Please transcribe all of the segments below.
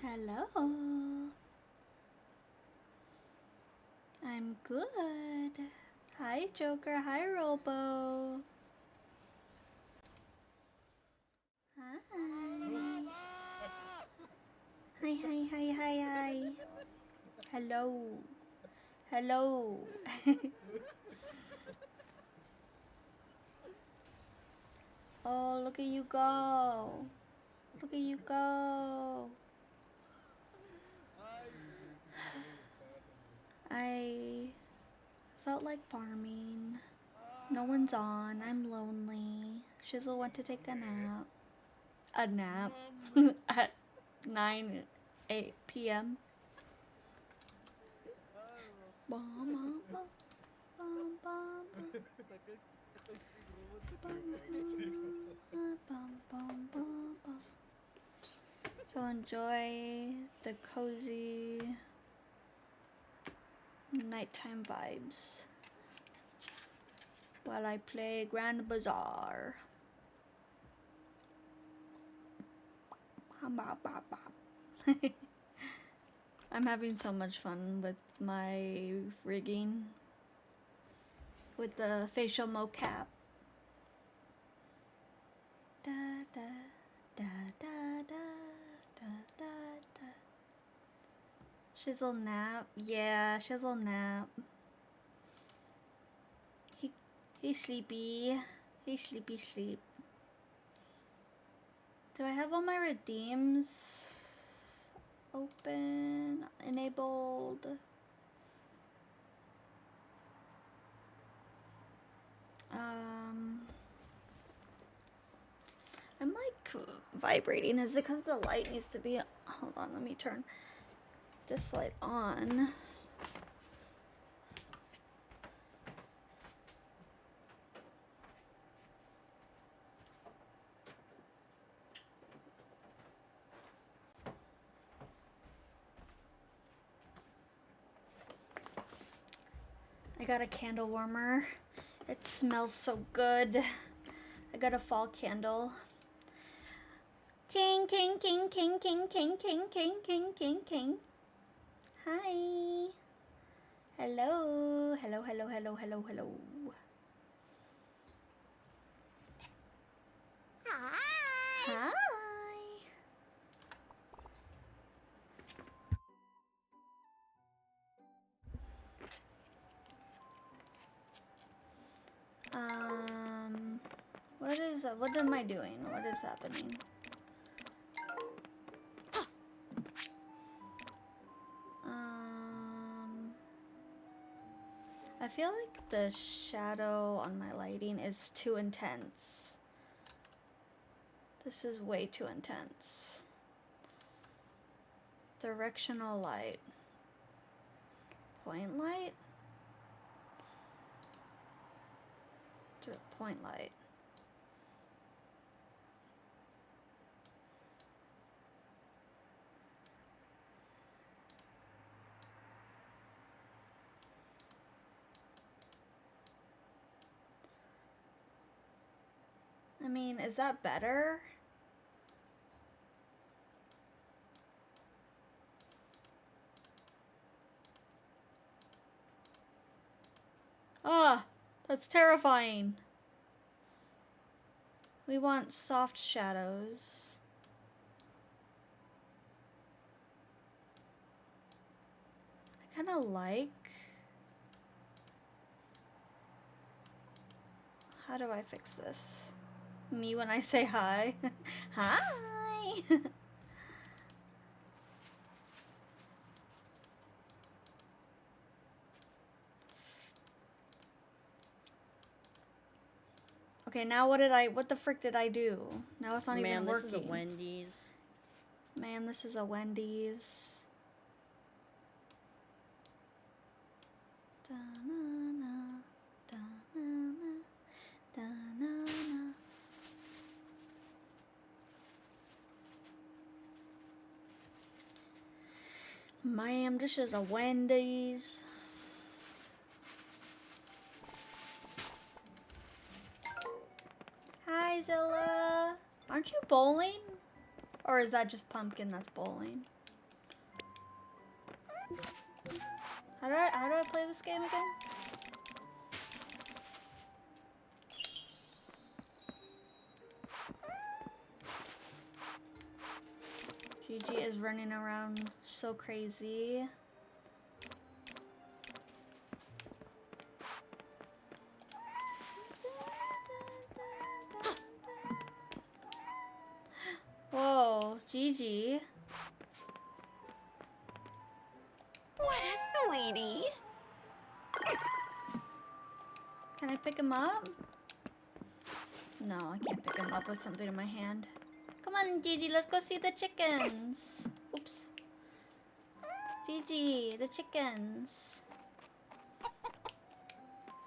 Hello. I'm good. Hi, Joker. Hi, Robo. Hi. Hi. Hello. Hello. Oh, look at you go. Look at you go. I felt like farming. No one's on. I'm lonely. Shizzle went to take a nap. A nap? At 8 p.m. So enjoy the cozy nighttime vibes while I play Grand Bazaar. I'm having so much fun with my rigging with the facial mocap. Da, da, da, da, da, da, da, da. Shizzle nap. Yeah, Shizzle nap. He's sleepy. He's sleep. Do I have all my redeems open? Enabled? I'm like vibrating. Is it because the light needs to be... Hold on, let me turn this light on. I got a candle warmer. It smells so good. I got a fall candle. King. Hi. Hello. Hi. What am I doing? What is happening? I feel like the shadow on my lighting is too intense. This is way too intense. Directional light. Point light? Point light. I mean, is that better? Ah, that's terrifying. We want soft shadows. I kind of like... How do I fix this? Me when I say hi. Hi! Okay, now what the frick did I do? Now it's not even working. Man, this is a Wendy's. Man, this is a Wendy's. Da-na-na, da-na-na, da-na-na. Ma'am, this is a Wendy's. Hi, Zilla. Aren't you bowling? Or is that just Pumpkin that's bowling? How do I play this game again? Gigi is running around so crazy. Whoa, Gigi. What a sweetie. Can I pick him up? No, I can't pick him up with something in my hand. Come on, Gigi, let's go see the chickens. Oops. Gigi, the chickens.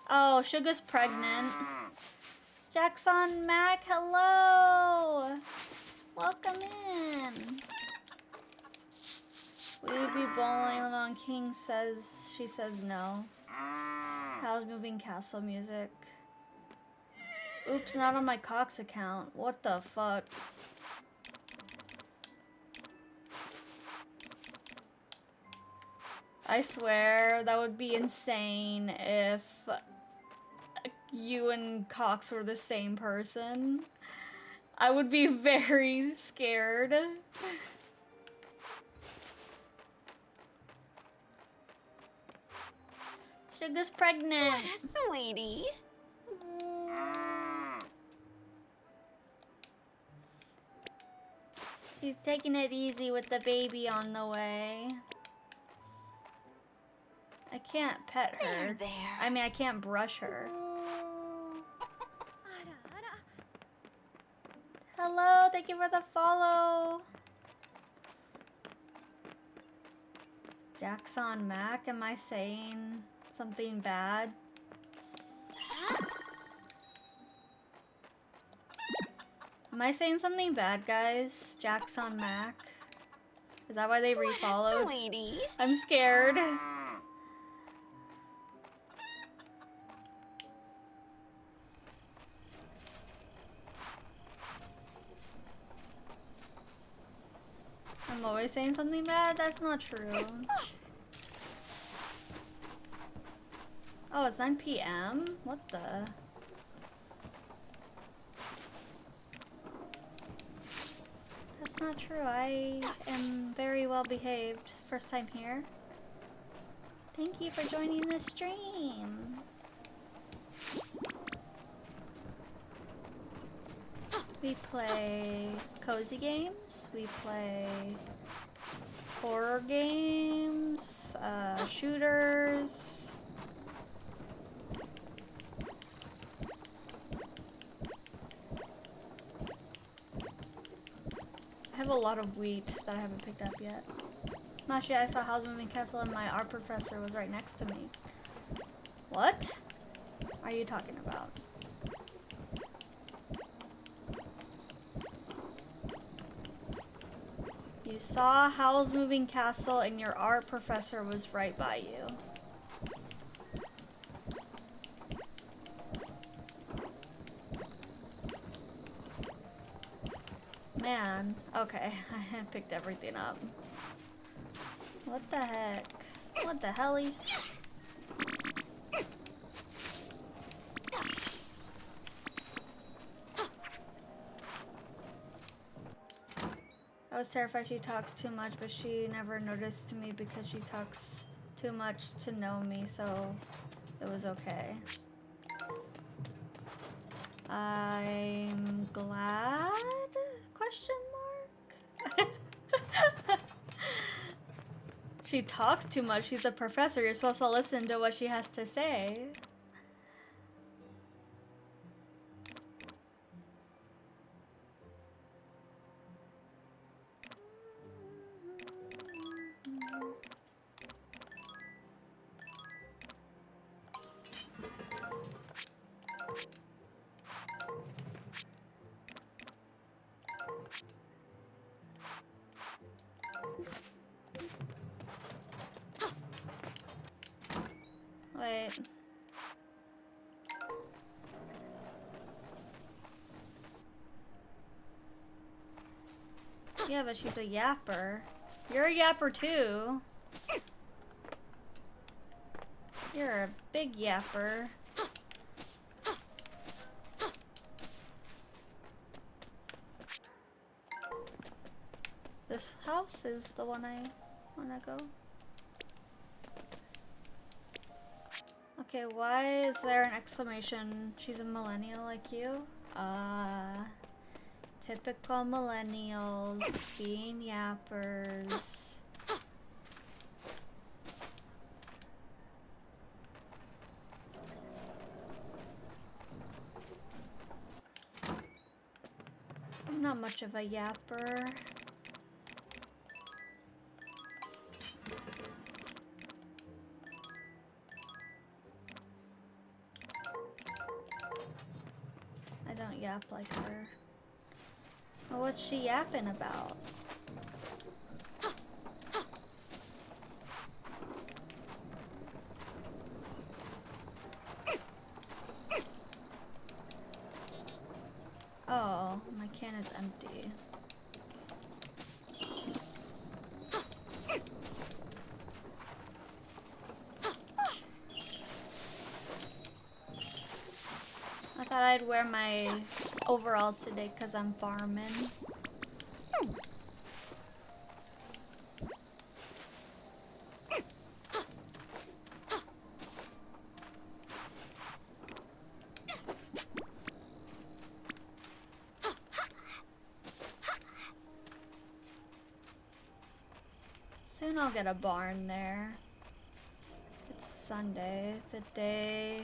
Oh, Sugar's pregnant. Jackson Mac, hello! Welcome in. Will you be bowling along? King says, she says no. How's moving castle music? Oops, not on my Cox account. What the fuck? I swear, that would be insane if you and Cox were the same person. I would be very scared. Sugar's pregnant. What a sweetie. She's taking it easy with the baby on the way. I can't pet her. There. I mean, I can't brush her. Hello, thank you for the follow. Jackson Mac, am I saying something bad? Am I saying something bad, guys? Jackson Mac? Is that why they refollowed? What a sweetie. I'm scared. I'm always saying something bad? That's not true. Oh, it's 9 p.m.? What the? That's not true. I am very well behaved. First time here. Thank you for joining the stream. We play cozy games. We play horror games, shooters. I have a lot of wheat that I haven't picked up yet. Last year I saw House Moving Castle and my art professor was right next to me. What are you talking about? You saw Howl's Moving Castle and your art professor was right by you. Man, okay, I picked everything up. What the heck? What the helly? I was terrified she talks too much, but she never noticed me because she talks too much to know me, so it was okay. I'm glad? Question mark? She talks too much. She's a professor. You're supposed to listen to what she has to say. Wait. Yeah, but she's a yapper. You're a yapper too. You're a big yapper. This house is the one I wanna go. Okay, why is there an exclamation? She's a millennial like you? Typical millennials being yappers. I'm not much of a yapper. I don't yap like her. Well, what's she yapping about? Oh, my can is empty. I thought I'd wear my overalls today because I'm farming. Soon I'll get a barn there. It's Sunday, the day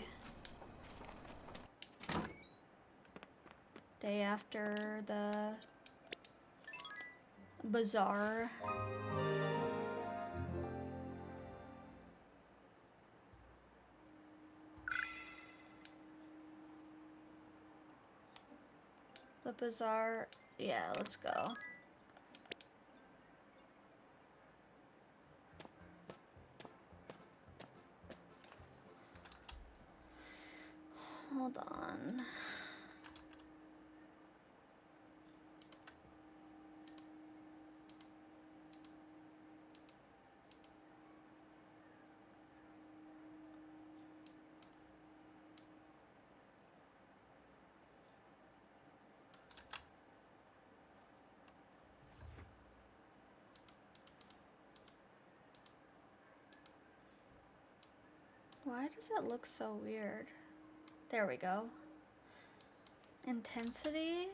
after the Bazaar. The Bazaar, yeah, let's go. Hold on. Why does it look so weird? There we go. Intensity?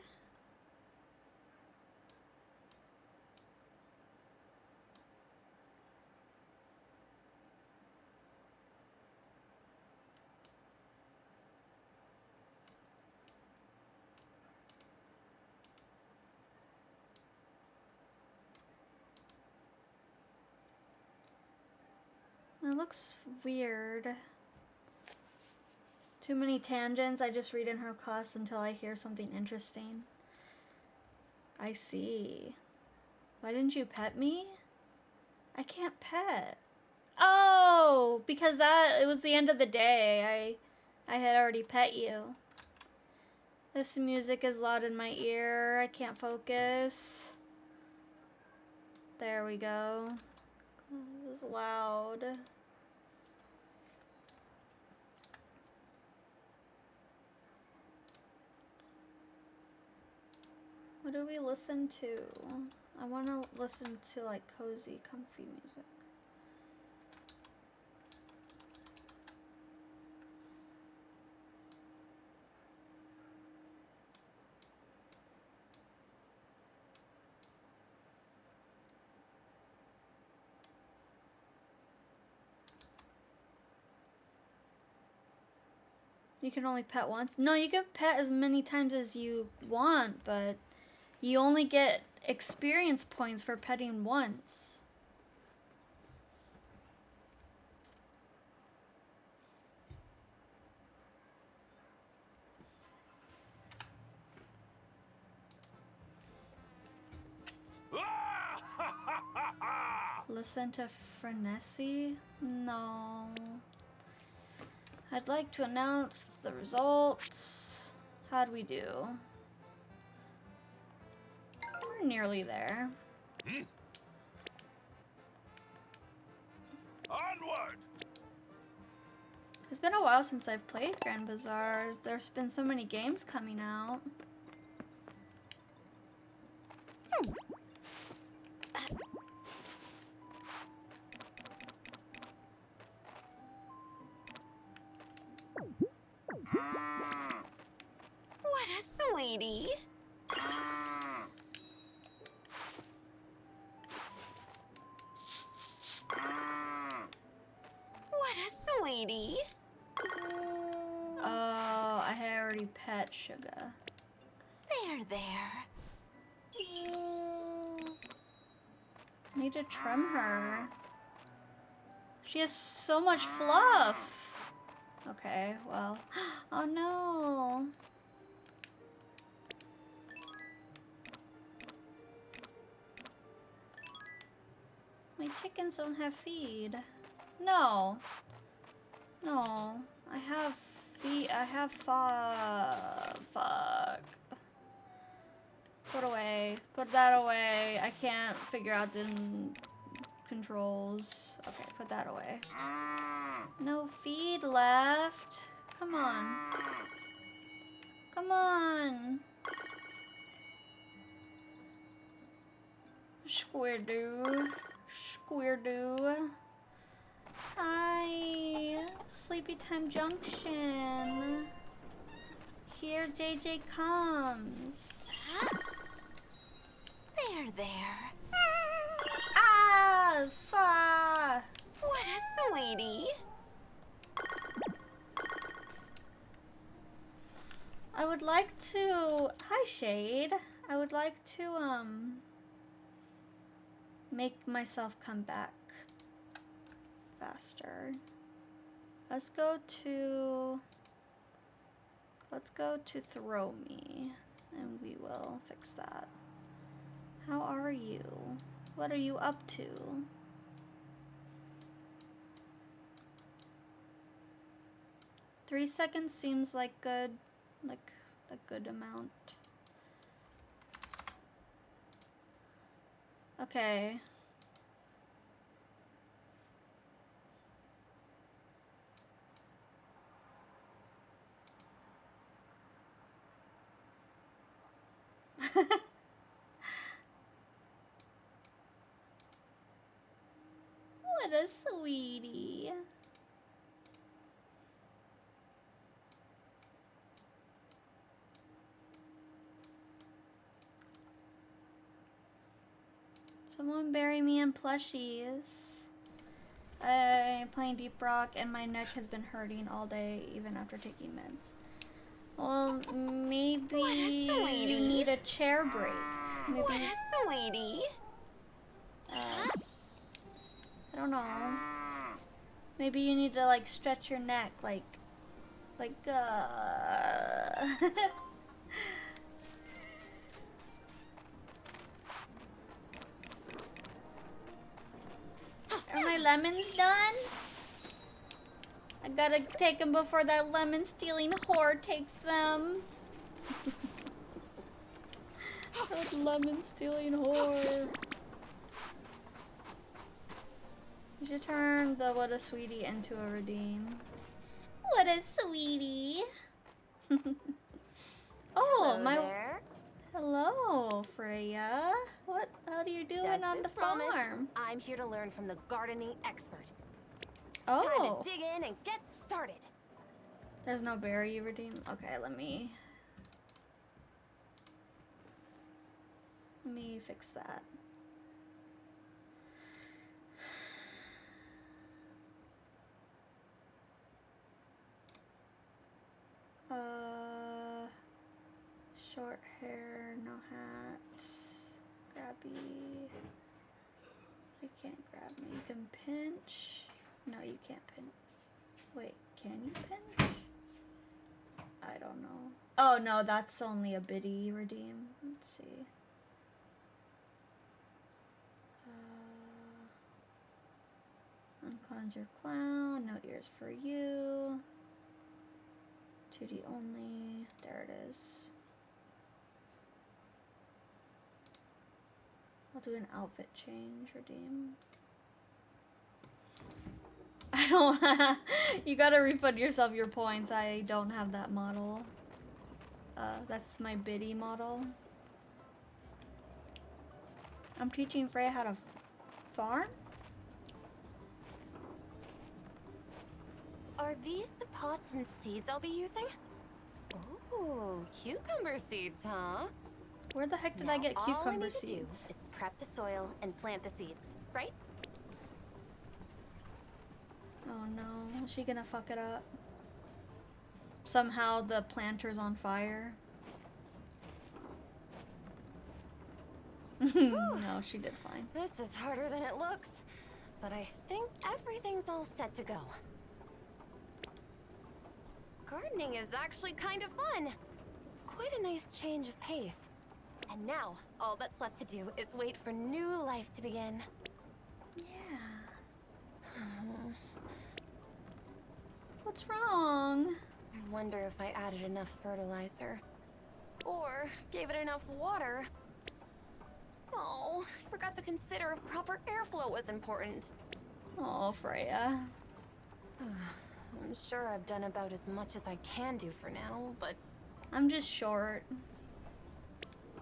It looks weird. Too many tangents. I just read in her class until I hear something interesting. I see. Why didn't you pet me? I can't pet. Oh, because it was the end of the day. I had already pet you. This music is loud in my ear. I can't focus. There we go. It was loud. What do we listen to? I want to listen to like cozy, comfy music. You can only pet once? No, you can pet as many times as you want, but you only get experience points for petting once. Listen to Frenesy? No. I'd like to announce the results. How'd we do? We're nearly there. Onward! It's been a while since I've played Grand Bazaar. There's been so many games coming out. What a sweetie. What a sweetie. Oh, I had already pet Sugar. There. Need to trim her. She has so much fluff. Okay, well. Oh no. My chickens don't have feed. No. No. I have feed. I have fuck. Put away. Put that away. I can't figure out the controls. Okay, put that away. No feed left. Come on. Come on. Squirtle. Squirtle. Hi. Sleepy Time Junction. Here JJ comes. There. Ah! Fuck! What a sweetie. I would like to... Hi, Shade. I would like to, make myself come back faster. Let's go to throw me, and we will fix that. How are you? What are you up to? Three seconds seems like a good amount. Okay. What a sweetie. Someone bury me in plushies. I'm playing Deep Rock and my neck has been hurting all day, even after taking meds. Well, maybe you need a chair break. Maybe, What a sweetie. I don't know. Maybe you need to like stretch your neck, like. Are my lemons done? I gotta take them before that lemon stealing whore takes them. That lemon stealing whore. You should turn the what a sweetie into a redeem. What a sweetie. Oh, Hello my. there. Hello, Freya. How are you doing Just on as the promised, farm? I'm here to learn from the gardening expert. Oh. It's time to dig in and get started. There's no berry you redeem? Okay, let me fix that. Short hair, no hat. Grabby. You can't grab me. You can pinch. No, you can't pinch. Wait, can you pinch? I don't know. Oh no, that's only a biddy redeem. Let's see. Uncleanse your clown. No ears for you. 2D only. There it is. I'll do an outfit change redeem. I don't. You gotta refund yourself your points. I don't have that model. That's my biddy model. I'm teaching Freya how to farm? Are these the pots and seeds I'll be using? Ooh, cucumber seeds, huh? Where the heck did I get cucumber all I need seeds? to do is prep the soil and plant the seeds, right? Oh no, is she gonna fuck it up? Somehow the planter's on fire. No, she did fine. This is harder than it looks, but I think everything's all set to go. Gardening is actually kind of fun. It's quite a nice change of pace. And now, all that's left to do is wait for new life to begin. Yeah. What's wrong? I wonder if I added enough fertilizer. Or gave it enough water. Oh, I forgot to consider if proper airflow was important. Oh, Freya. I'm sure I've done about as much as I can do for now, but I'm just short.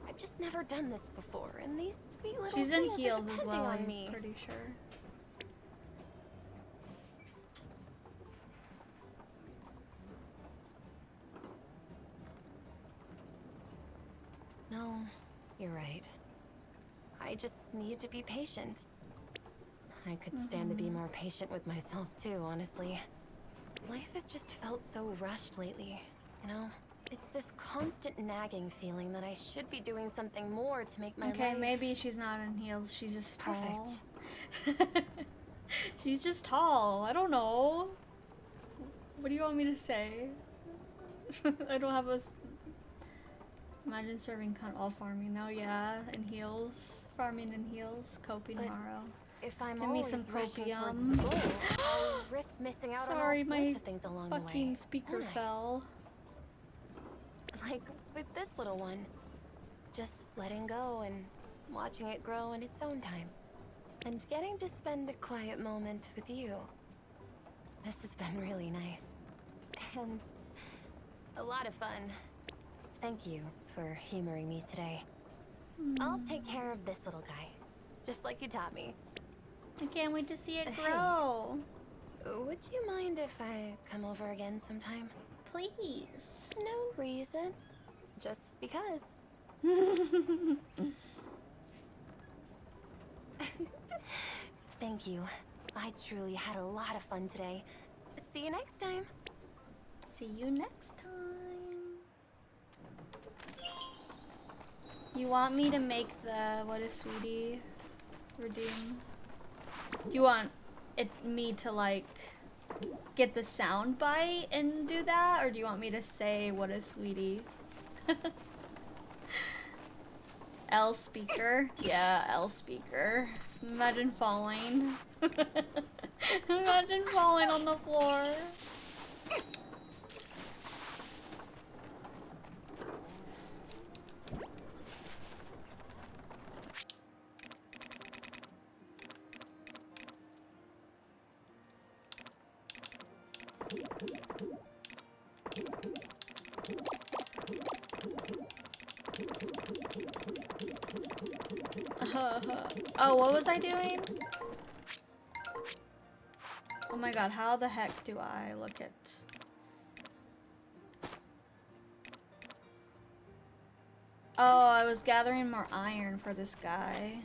I've just never done this before, and these sweet little She's in things heels are as depending well, on I'm me. pretty sure. No, you're right. I just need to be patient. I could stand to be more patient with myself too, honestly. Life has just felt so rushed lately, you know? It's this constant nagging feeling that I should be doing something more to make my life... Okay, maybe she's not in heels, she's just tall. Perfect. She's just tall, I don't know. What do you want me to say? I don't have a... Imagine serving all farming now, yeah, in heels. Farming in heels, coping tomorrow. If I'm Give me always some rushing towards copium. the goal, I'll risk missing out Sorry, on all my sorts of things along the way. fucking speaker won't I? fell. Like with this little one. Just letting go and watching it grow in its own time. And getting to spend a quiet moment with you. This has been really nice. And a lot of fun. Thank you for humoring me today. I'll take care of this little guy. Just like you taught me. I can't wait to see it Hey. grow. Would you mind if I come over again sometime? Please. No reason. Just because. Thank you. I truly had a lot of fun today. See you next time. See you next time. You want me to make the what is sweetie redeem? You want me to like get the sound bite and do that, or do you want me to say what is sweetie? L speaker. Yeah, L speaker. Imagine falling. Imagine falling on the floor. Oh, what was I doing? Oh my god, how the heck do I look at... Oh, I was gathering more iron for this guy.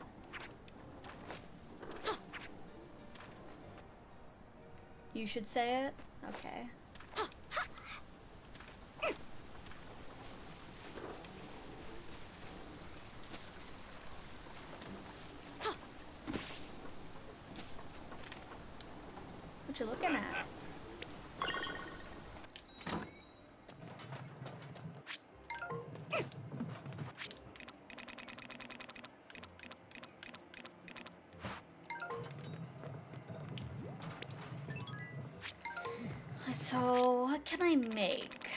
You should say it? Okay. What you looking at? So, what can I make?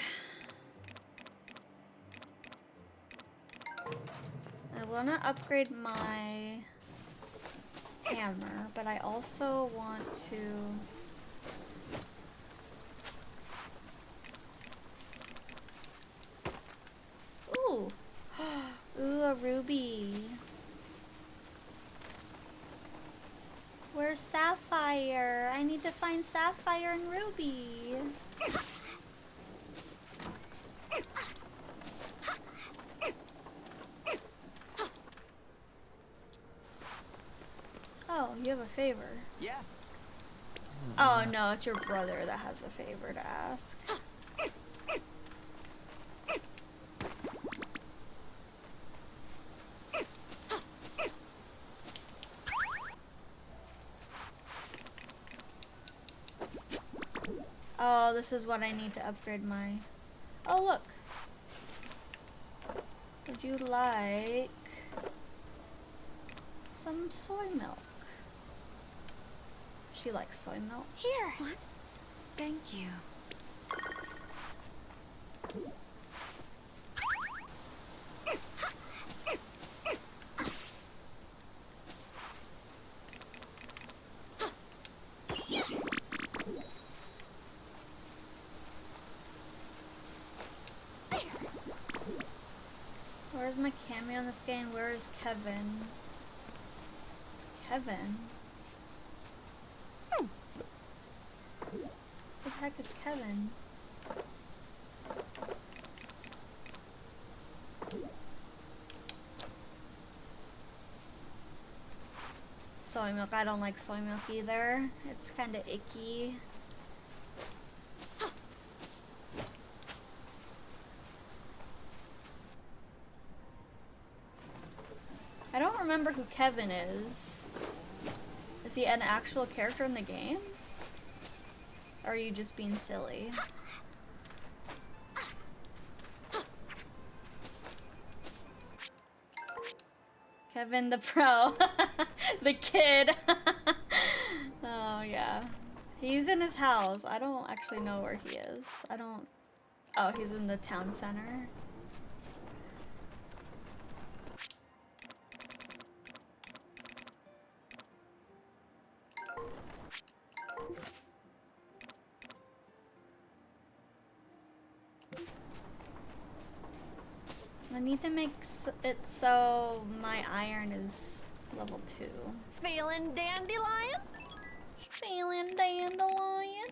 I want to upgrade my hammer, but I also want to Ruby? Where's Sapphire? I need to find Sapphire and Ruby. Oh, you have a favor. Yeah. Oh no, it's your brother that has a favor to ask. Oh, this is what I need to upgrade my... Oh, look. Would you like some soy milk? She likes soy milk. Here. What? Thank you. Where's my cameo in this game? Where is Kevin? Kevin? What the heck is Kevin? Soy milk. I don't like soy milk either. It's kind of icky. I don't remember who Kevin is. Is he an actual character in the game? Or are you just being silly? Kevin the pro. The kid. Oh yeah. He's in his house. I don't actually know where he is. Oh, he's in the town center. I need to make it so my iron is level 2. Feeling dandelion? Feeling dandelion.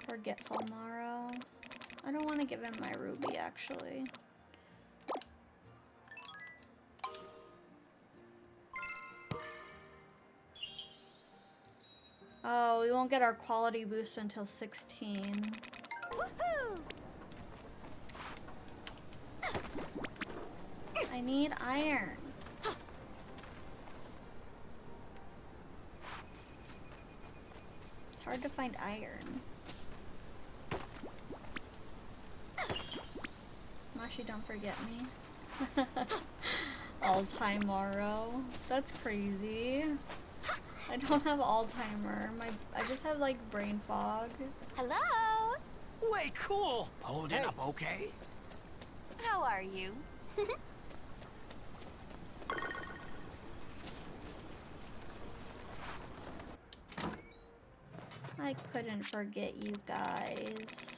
Forgetful Morrow. I don't want to give him my ruby actually. Oh, we won't get our quality boost until 16. Woohoo! I need iron. It's hard to find iron. Mashi, don't forget me. Alzheimer. That's crazy. I don't have Alzheimer. I just have like brain fog. Hello? Way cool. Holding up okay? How are you? I couldn't forget you guys.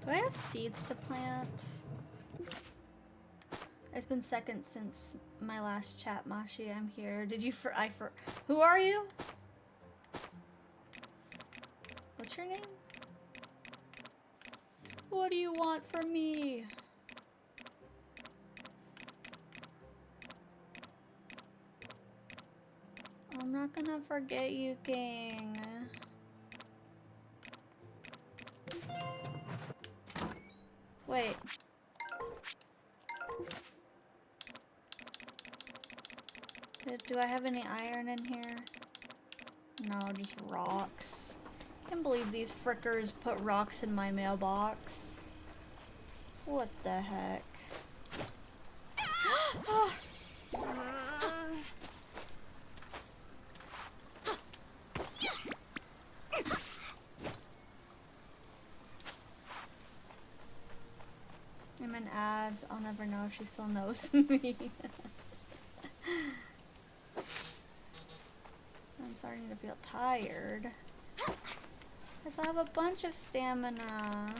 Do I have seeds to plant? It's been seconds since my last chat, Mashi. I'm here. Did you who are you? What's your name? What do you want from me? I'm not gonna forget you, King. Wait. Do I have any iron in here? No, just rocks. I can't believe these frickers put rocks in my mailbox. What the heck? I'm in ads. I'll never know if she still knows me. I'm starting to feel tired. Because I have a bunch of stamina.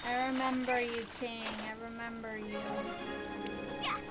I remember you, King. I remember you. Yes!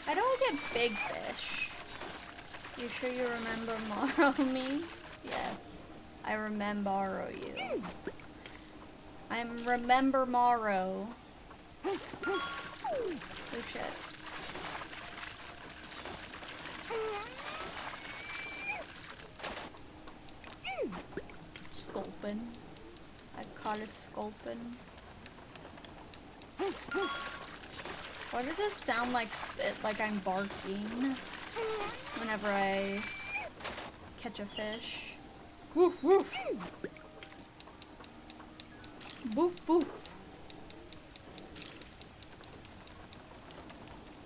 How do I get big fish? You sure you remember Morrow me? Yes, I remember you. I'm remember Morrow. Oh shit. Sculpin. I caught a sculpin. Why does it sound like like I'm barking whenever I catch a fish? Woof woof. Boof boof.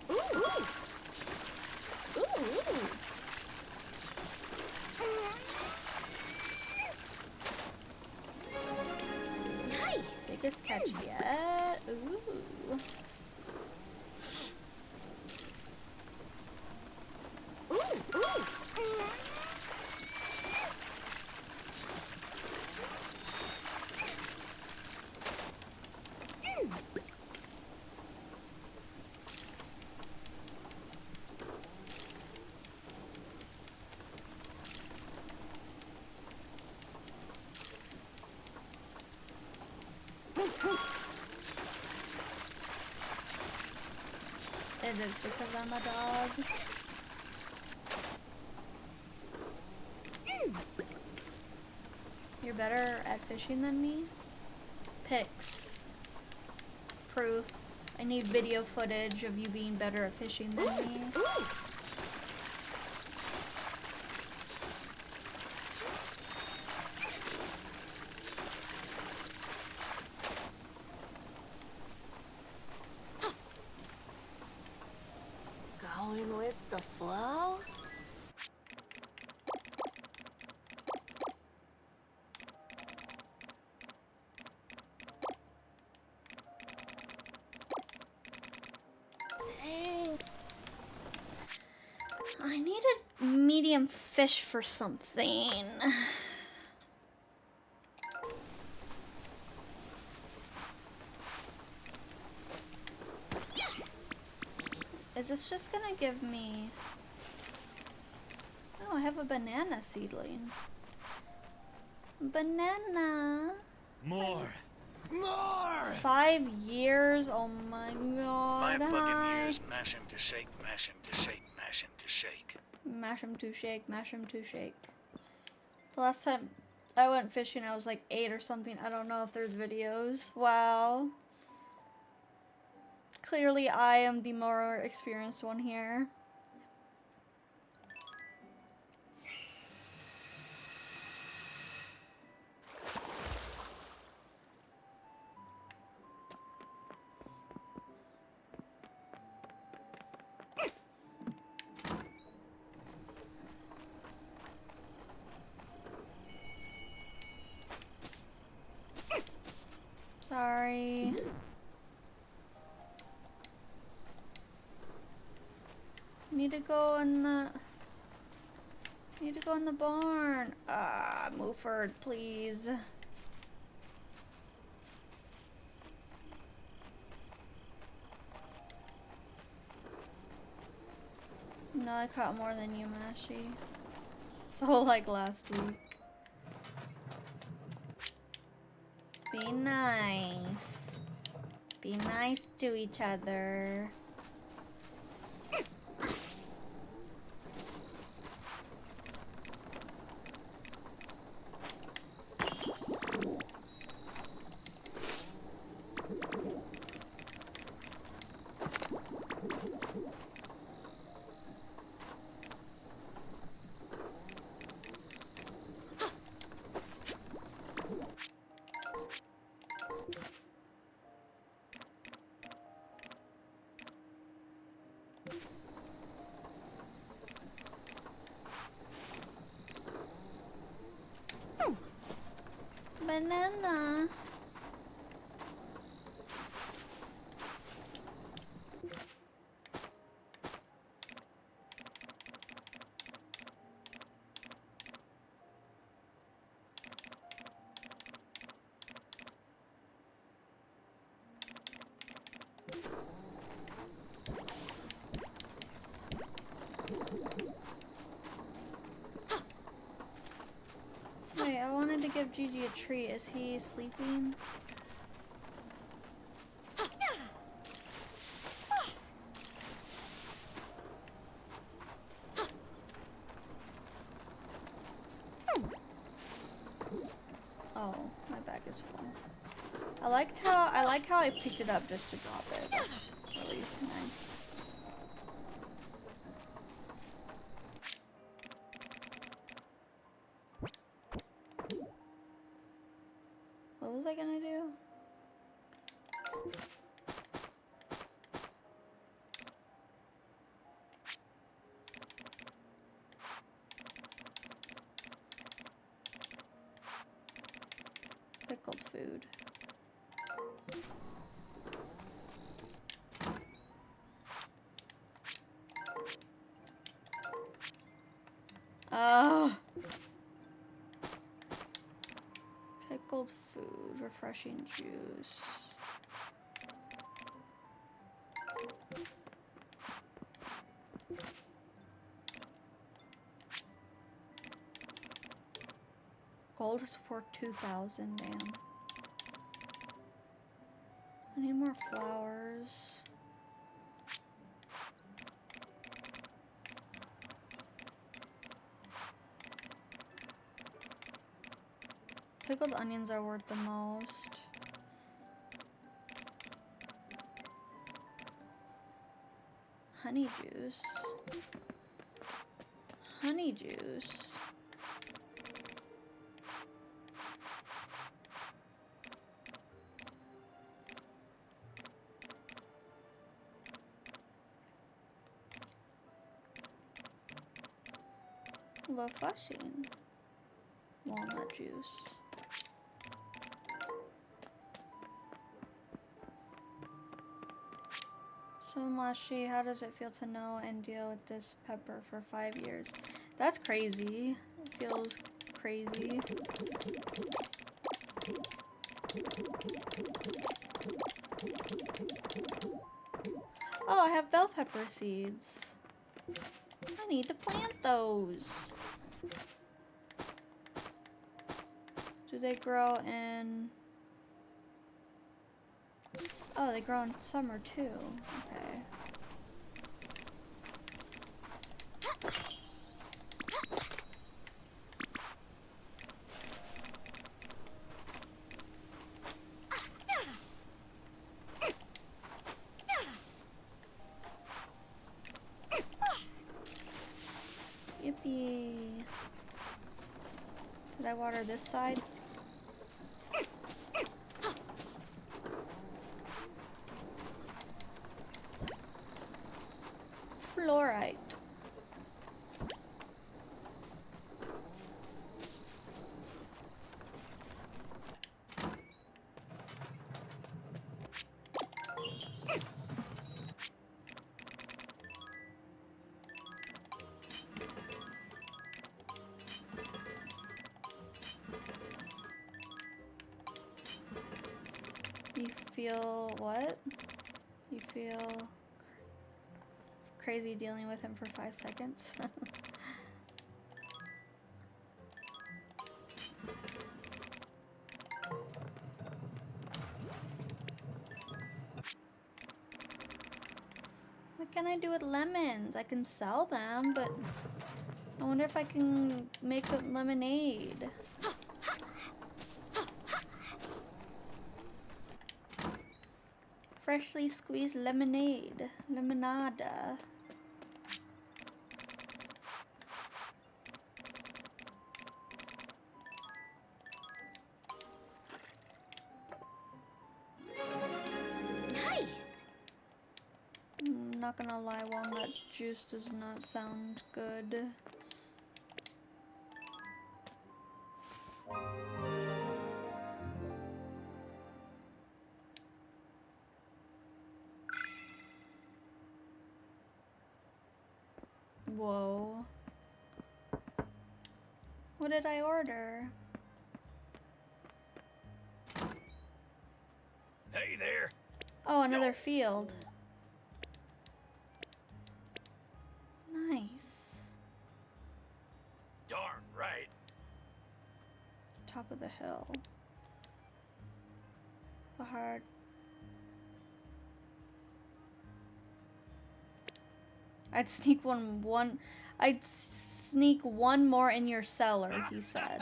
Ooh. Ooh. Nice! Biggest catch yet. Ooh. It is because I'm a dog. You're better at fishing than me? Pics. Proof. I need video footage of you being better at fishing than me. Going with the flow? Dang. I need a medium fish for something. Is this just gonna give me... Oh, I have a banana seedling. Banana. More. More! 5 years? Oh my god. 5 fucking Hi. years. Mash him to shake, mash him to shake, mash him to shake. Mash 'em to shake, mash 'em to shake. The last time I went fishing, I was like 8 or something. I don't know if there's videos. Wow. Clearly I am the more experienced one here. Sorry. Need to go in the barn. Ah, move forward, please. No, I caught more than you, Mashi. So like last week. Be nice. Be nice to each other. Banana. Wait, I wanted to give Gigi a treat. Is he sleeping? Oh, my bag is full. I like how I picked it up just to drop it. That's really nice. What was I gonna do? Pickled food. Oh. Pickled food, refreshing juice. Gold is worth 2,000, damn. I need more flowers. Pickled onions are worth the most. Honey juice. Honey juice. Refreshing. Walnut juice. So Mashi, how does it feel to know and deal with this pepper for 5 years? That's crazy. It feels crazy. Oh, I have bell pepper seeds. I need to plant those. Do they grow in... Oh, they grow in summer too. Okay. water this side. Fluorite. You feel what? You feel crazy dealing with him for 5 seconds? What can I do with lemons? I can sell them, but I wonder if I can make a lemonade. Freshly squeezed lemonade. Lemonada. Nice. Not gonna lie, walnut juice does not sound good. Whoa. What did I order? Hey there. Oh, another field. Nice. Darn right. Top of the hill. A heart. I'd sneak I'd sneak one more in your cellar, he said.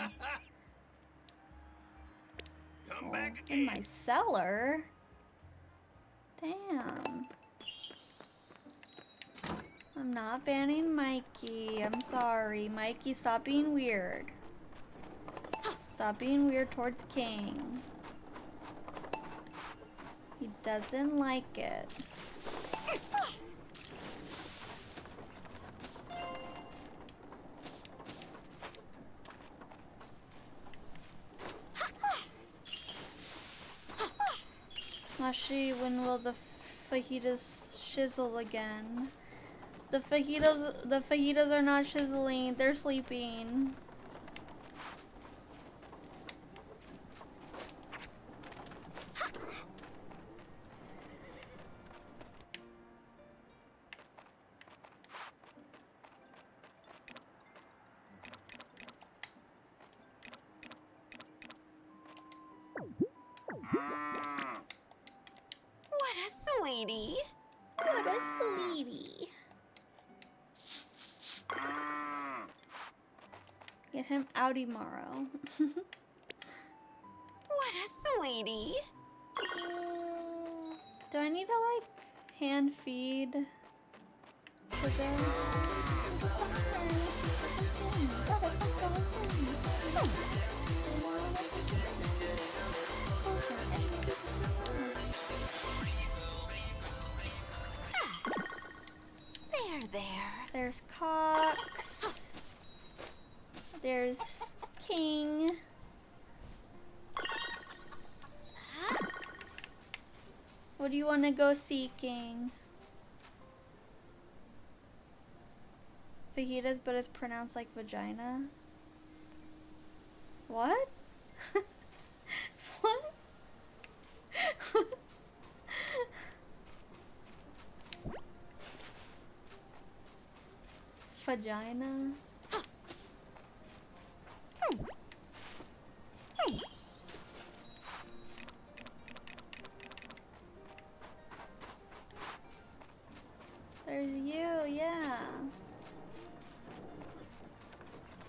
Come Oh, back in again. my cellar? Damn. I'm not banning Mikey. I'm sorry. Mikey, stop being weird. Stop being weird towards King. He doesn't like it. Mashi, when will the fajitas shizzle again? The fajitas are not shizzling. They're sleeping. What a sweetie. What a sweetie. Get him out tomorrow. What a sweetie. Do I need to like hand feed sugar? There. There's Cox. There's King. What do you want to go seeking? Fajitas, but it's pronounced like vagina. What? What? Vagina? There's you, yeah.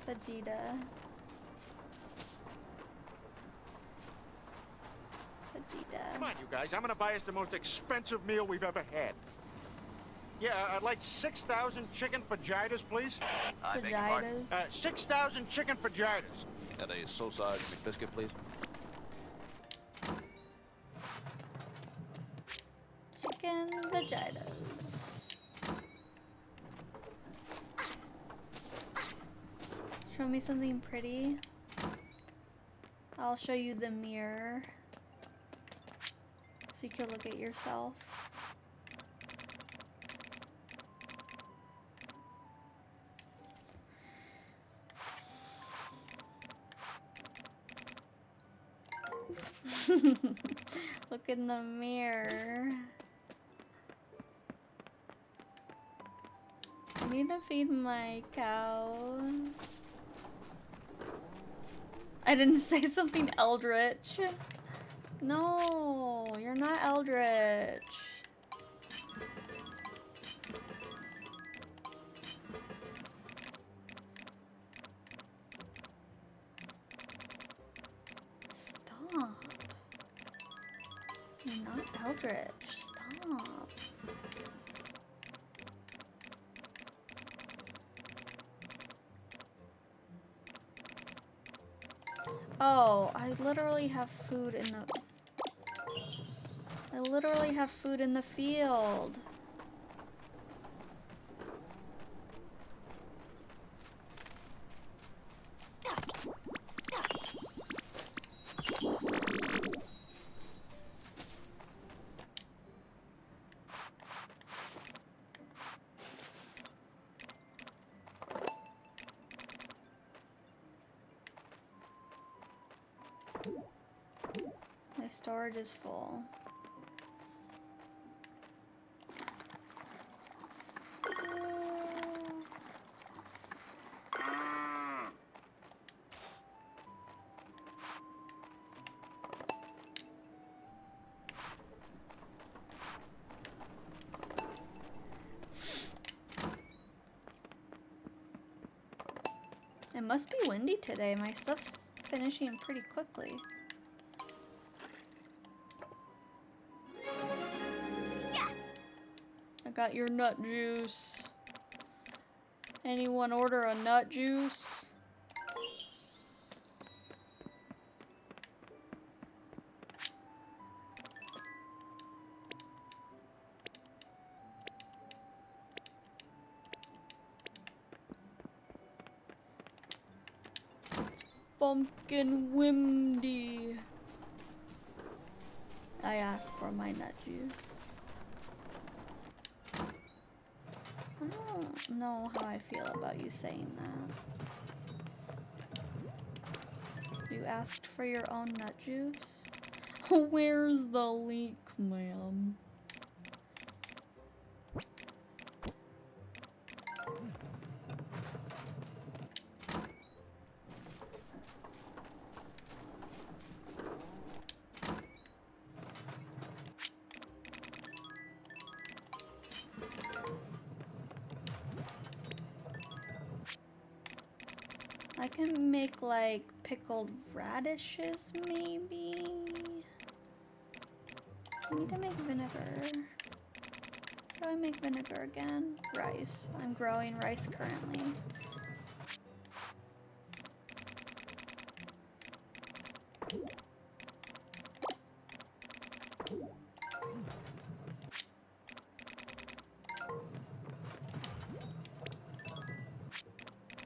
Vegeta. Vegeta. Come on, you guys. I'm gonna buy us the most expensive meal we've ever had. Yeah, I'd like 6,000 chicken fajitas, please. Vaginas. 6,000 chicken fajitas. And a sausage McBiscuit, please. Chicken vaginas. Show me something pretty. I'll show you the mirror so you can look at yourself. Look in the mirror. I need to feed my cow. I didn't say something eldritch. No, you're not eldritch. Stop. You're not eldritch. Stop. Oh, I literally have food in the... I literally have food in the field. My storage is full. It must be windy today. My stuff's finishing pretty quickly. Yes! I got your nut juice. Anyone order a nut juice? Pumpkin windy. I asked for my nut juice. I don't know how I feel about you saying that. You asked for your own nut juice? Where's the leak, ma'am? I can make like pickled radishes maybe. I need to make vinegar. How do I make vinegar again? Rice. I'm growing rice currently.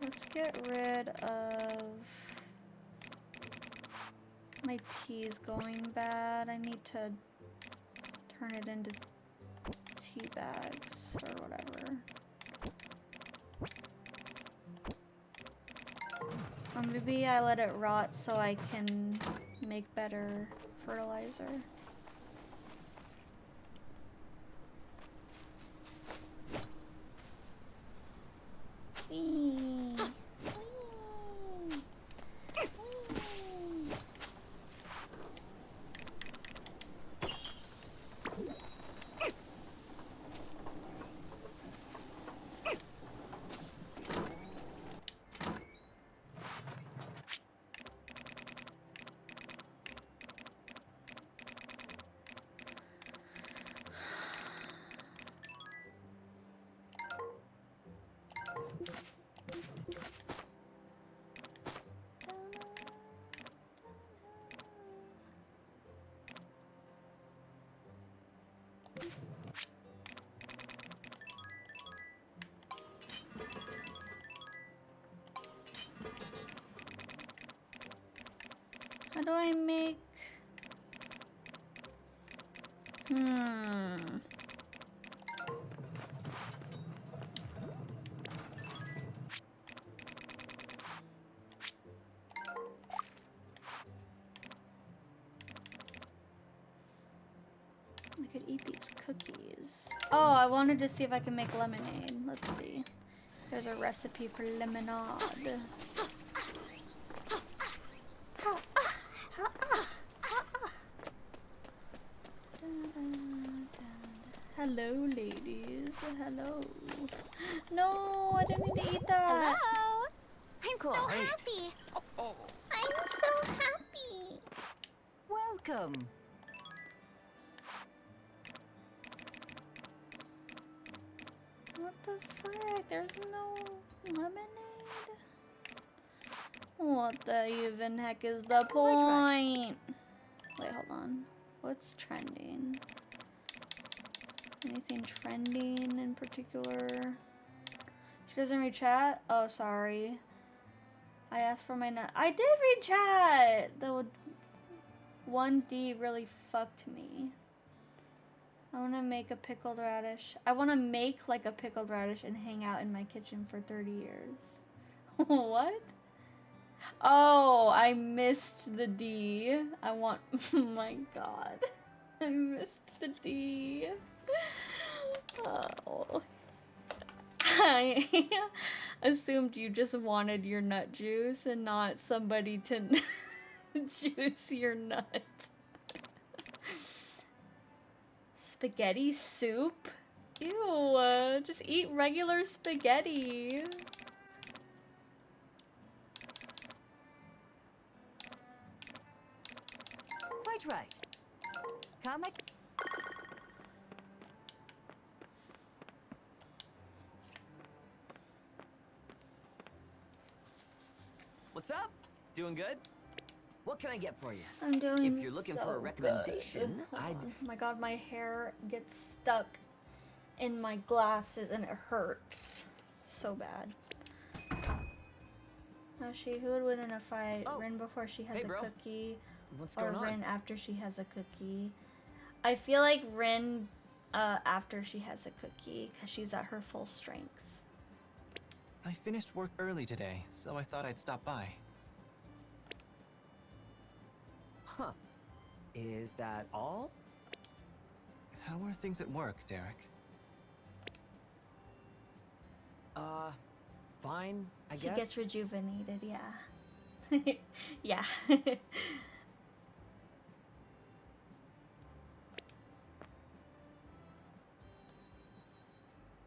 Let's get rid of... My tea's going bad. I need to turn it into tea bags or whatever. Or maybe I let it rot so I can make better fertilizer. Whee! How do I make... I could eat these cookies. Oh, I wanted to see if I can make lemonade. Let's see. There's a recipe for lemonade. Hello, ladies. Hello. No, I didn't need to eat that. Hello! I'm Cool. so Great. happy. I'm so happy. Welcome. What the frick? There's no lemonade? What the even heck is the point? Wait, hold on. What's trending? Anything trending in particular? She doesn't read chat? Oh, sorry. I asked for my nut. I did read chat! The 1D really fucked me. I want to make a pickled radish. I want to make like a pickled radish and hang out in my kitchen for 30 years. What? Oh, I missed the D. I want... Oh my god. I missed the D. Oh. I assumed you just wanted your nut juice and not somebody to juice your nut. Spaghetti soup? Ew, just eat regular spaghetti. Quite right. Comic. What's up? Doing good? What can I get for you? I'm doing If you're looking so for a recommendation, good. I'd... Oh my god, my hair gets stuck in my glasses and it hurts so bad. Who would win in a fight? Oh. Rin before she has Hey, a bro. cookie, What's or going on? Rin after she has a cookie? I feel like Rin after she has a cookie, because she's at her full strength. I finished work early today, so I thought I'd stop by. Huh. Is that all? How are things at work, Derek? Fine, I She guess. gets rejuvenated, yeah. Yeah.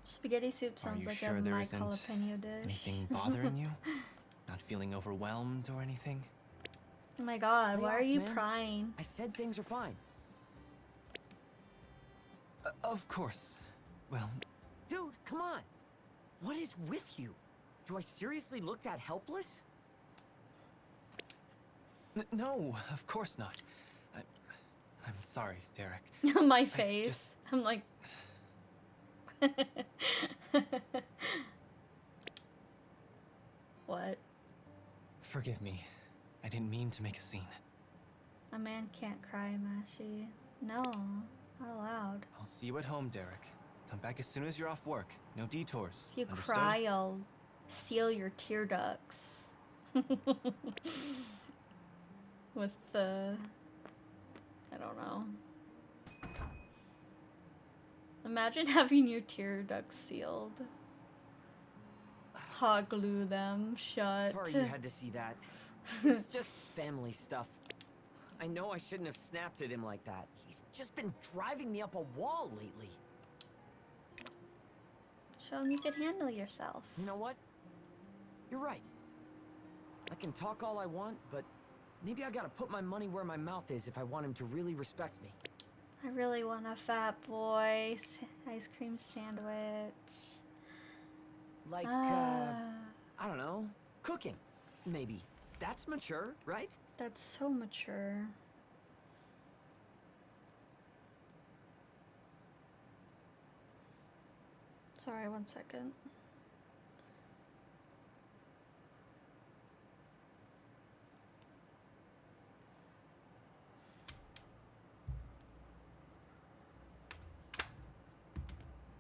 Spaghetti soup sounds you like sure a there Mike isn't jalapeno dish. Anything bothering you? Not feeling overwhelmed or anything? Oh my god, Lay why are off, you man. crying? I said things are fine. Of course. Well, Dude, come on. What is with you? Do I seriously look that helpless? no, of course not. I'm sorry, Derek. My face. I'm like... What? Forgive me. I didn't mean to make a scene. A man can't cry, Mashi. No, not allowed. I'll see you at home, Derek. Come back as soon as you're off work. No detours. If you Understood? cry, I'll seal your tear ducts. With the... I don't know. Imagine having your tear ducts sealed. Hot glue them shut. Sorry you had to see that. It's just family stuff. I know I shouldn't have snapped at him like that. He's just been driving me up a wall lately. Show him you can handle yourself. You know what? You're right. I can talk all I want, but maybe I gotta put my money where my mouth is if I want him to really respect me. I really want a fat boy ice cream sandwich. Like, Ah, I don't know, cooking, maybe. That's mature, right? that's so mature. Sorry, 1 second.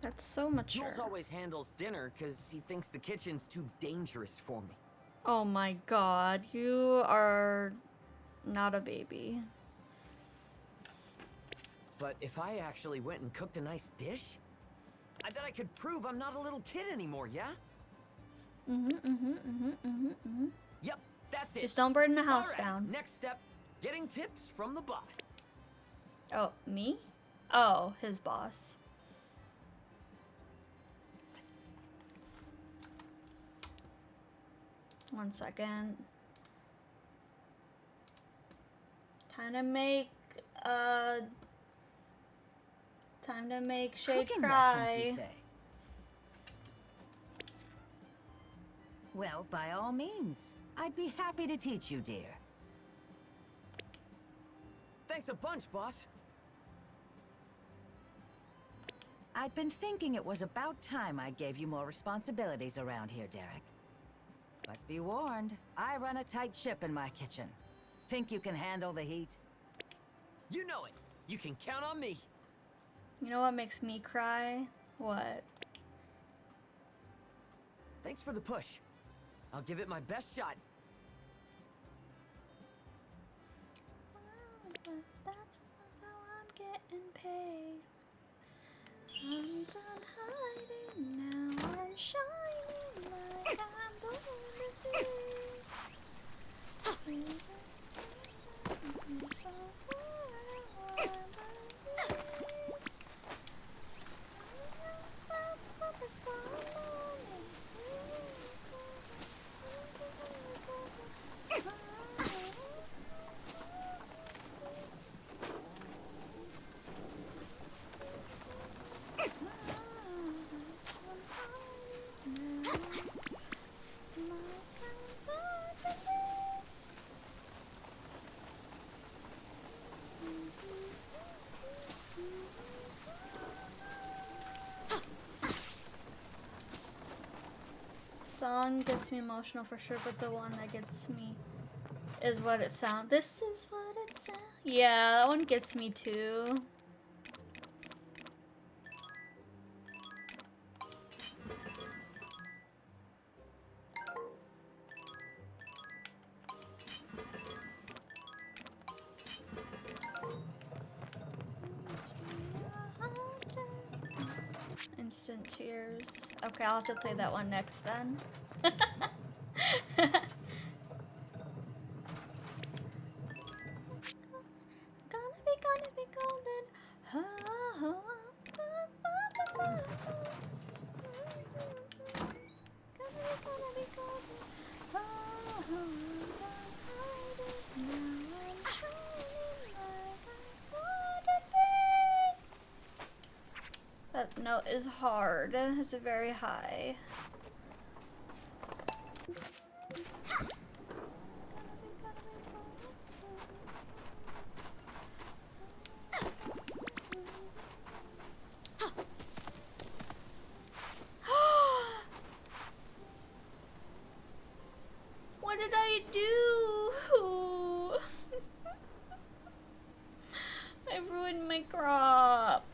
That's so mature. Jules always handles dinner because he thinks the kitchen's too dangerous for me. Oh my god, you are not a baby. But if I actually went and cooked a nice dish, I bet I could prove I'm not a little kid anymore, yeah? Yep, that's it. Just don't burn the house All right, down. Next step, getting tips from the boss. Oh, me? Oh, his boss. One second. Time to make Shade Cooking cry. lessons, you say? Well, by all means. I'd be happy to teach you, dear. Thanks a bunch, boss. I'd been thinking it was about time I gave you more responsibilities around here, Derek. But be warned, I run a tight ship in my kitchen. Think you can handle the heat? You know it. You can count on me. You know what makes me cry? What? Thanks for the push. I'll give it my best shot. But that's how I'm getting paid. I'm done hiding now. I'm shining like I'm born to be. Song gets me emotional for sure, but the one that gets me is what it sounds. This is what it sounds. Yeah, that one gets me too. Instant tears. Okay, I'll have to play that one next then. Gonna be golden. Ha, ha, it's almost. Gonna be golden. Ha, ha, now I'm shining like I wanna be. That note is hard. It's very high. What did I do? I ruined my crop.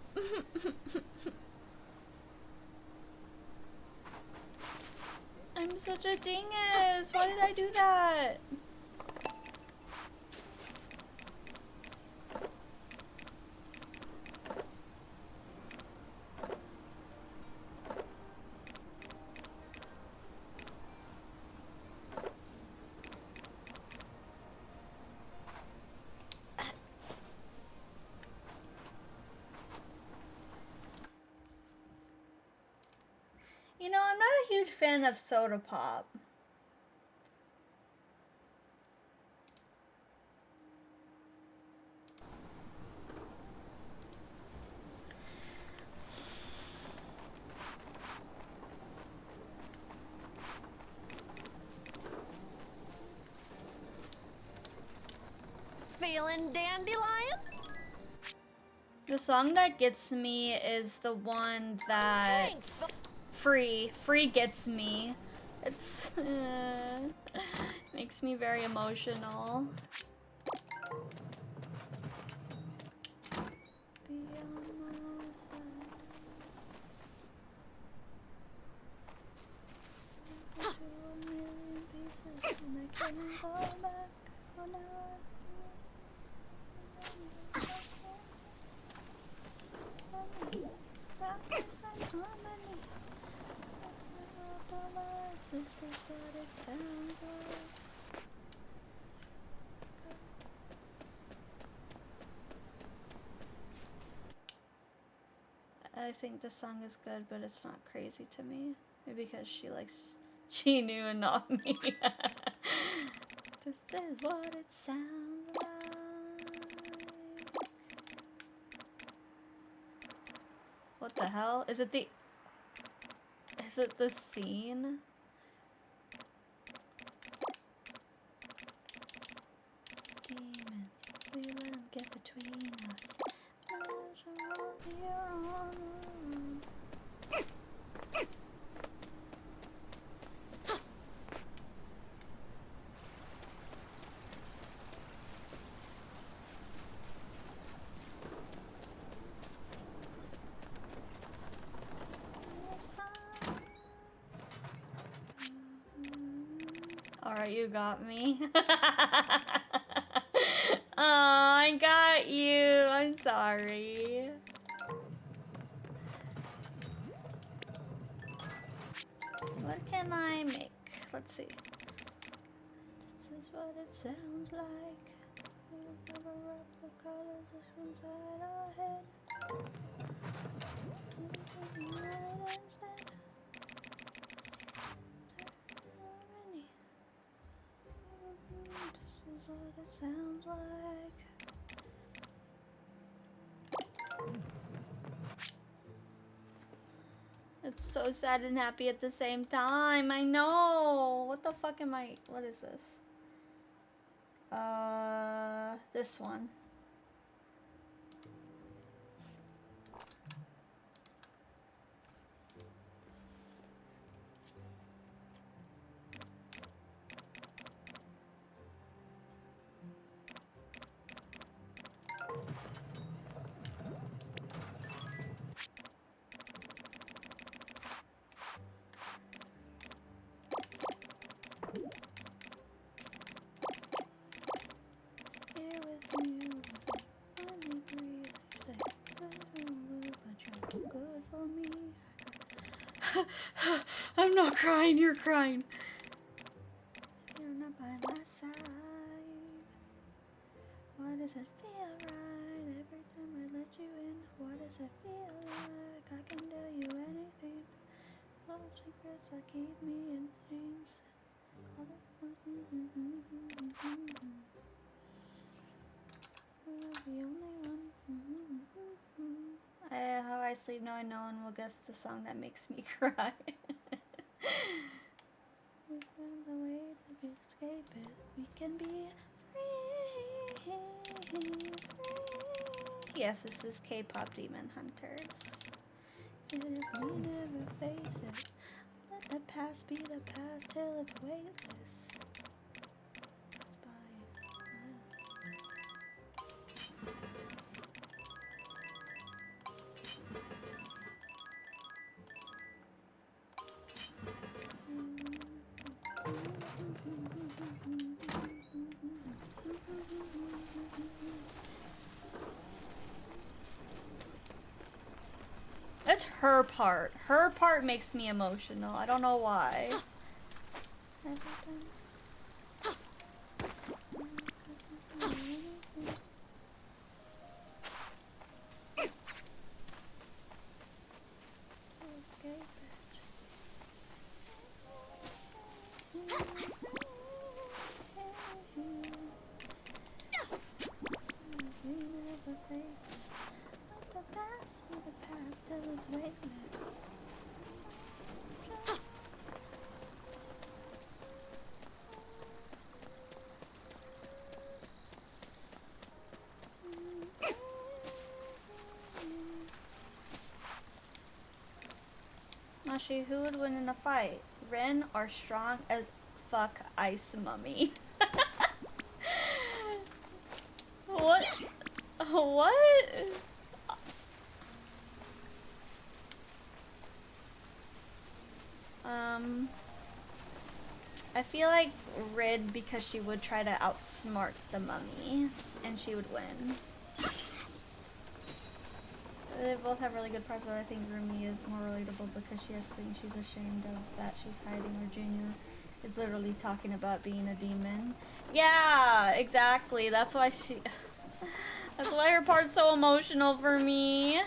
I'm such a dingus. Why did I do that? You know, I'm not a huge fan of soda pop. Feeling dandelion? The song that gets me is the one that Free gets me. It's makes me very emotional. Be on my side. This is what it sounds like. I think the song is good, but it's not crazy to me. Maybe because she knew and not me. This is what it sounds like. What the hell? Is it the scene? Demons, we let them get between us. Alright, you got me. Oh, I got you. I'm sorry. What can I make? Let's see. This is what it sounds like. We'll cover up the colors inside our head. This is what it sounds like. It's so sad and happy at the same time. I know. What the fuck am I? What is this? This one. Here with you, only breathe. Say, but you're good for me. I'm not crying, you're crying. You're not by my side. Why does it feel right every time I let you in? Why does it feel like I can tell you anything? Love secrets that keep me in chains. You're the only one. How I sleep knowing no one will guess the song that makes me cry. We found the way to escape it. We can be free. Yes, this is K-pop Demon Hunters. Said if we never face it, let the past be the past till it's weightless. It's her part. Her part makes me emotional. I don't know why. Mashi, who would win in a fight? Rin or strong as fuck Ice Mummy? What? What? I feel like Rid because she would try to outsmart the mummy and she would win. They both have really good parts, but I think Rumi is more relatable because she has things she's ashamed of that she's hiding, or Junior is literally talking about being a demon. Yeah, exactly. That's why she... That's why her part's so emotional for me.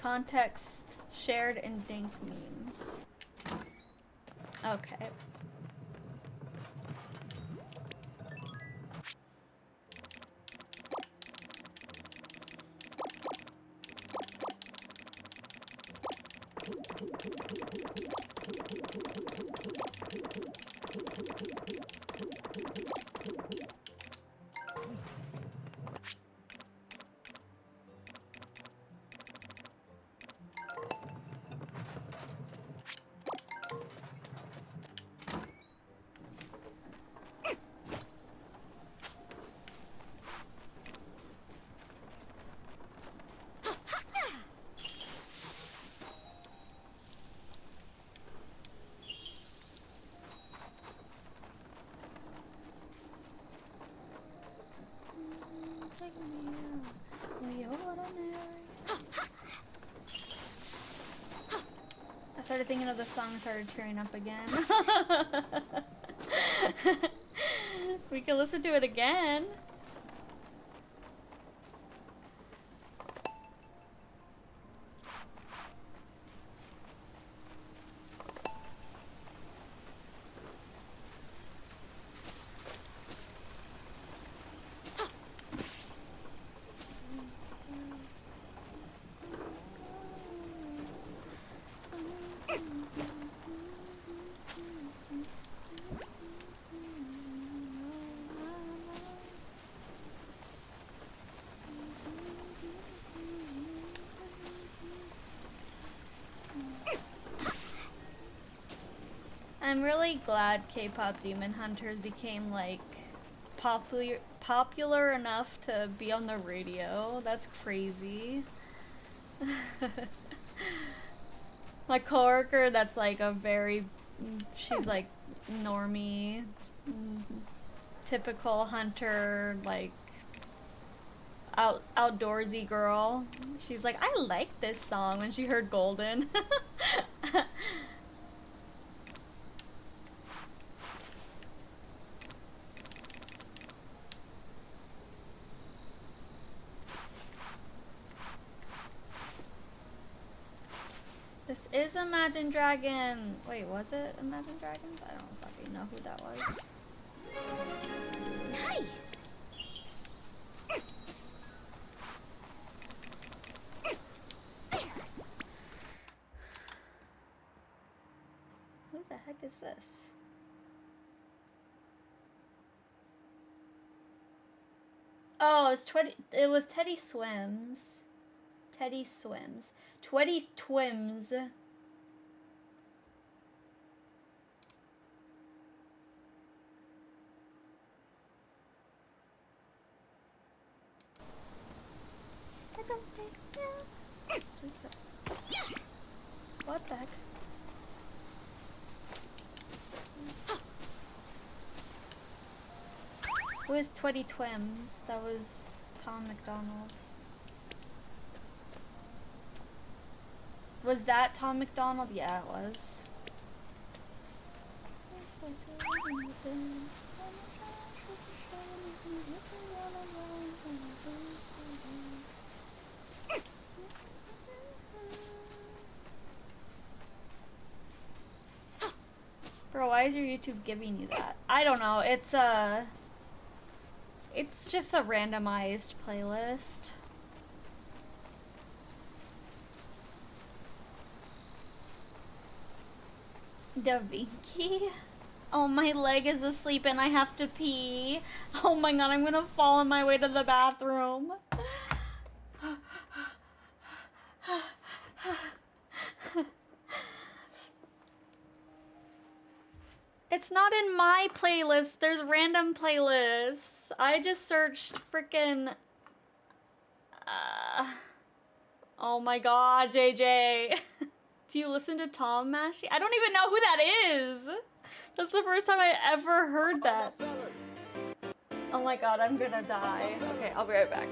Context shared in Dink memes. Okay. I started thinking of the song and started tearing up again. We can listen to it again. I'm really glad K-pop Demon Hunters became like popular enough to be on the radio. That's crazy. My coworker that's like she's like normie, typical hunter, like outdoorsy girl. She's like, I like this song when she heard Golden. This is Imagine Dragon. Wait, was it Imagine Dragons? I don't fucking know who that was. Nice. Who the heck is this? Oh, it was Teddy Swims. Teddy Swims. Tweddy Twims. Sweet stuff. What the heck? Who is Tweddy Twims? That was Tom McDonald. Was that Tom McDonald? Yeah, it was. Bro, why is your YouTube giving you that? I don't know. It's just a randomized playlist. Da Vinci? Oh, my leg is asleep and I have to pee. Oh my god, I'm gonna fall on my way to the bathroom. It's not in my playlist. There's random playlists. I just searched frickin' oh my god, JJ. Do you listen to Tom Mashi? I don't even know who that is. That's the first time I ever heard that. Oh my god, I'm gonna die. Okay, I'll be right back.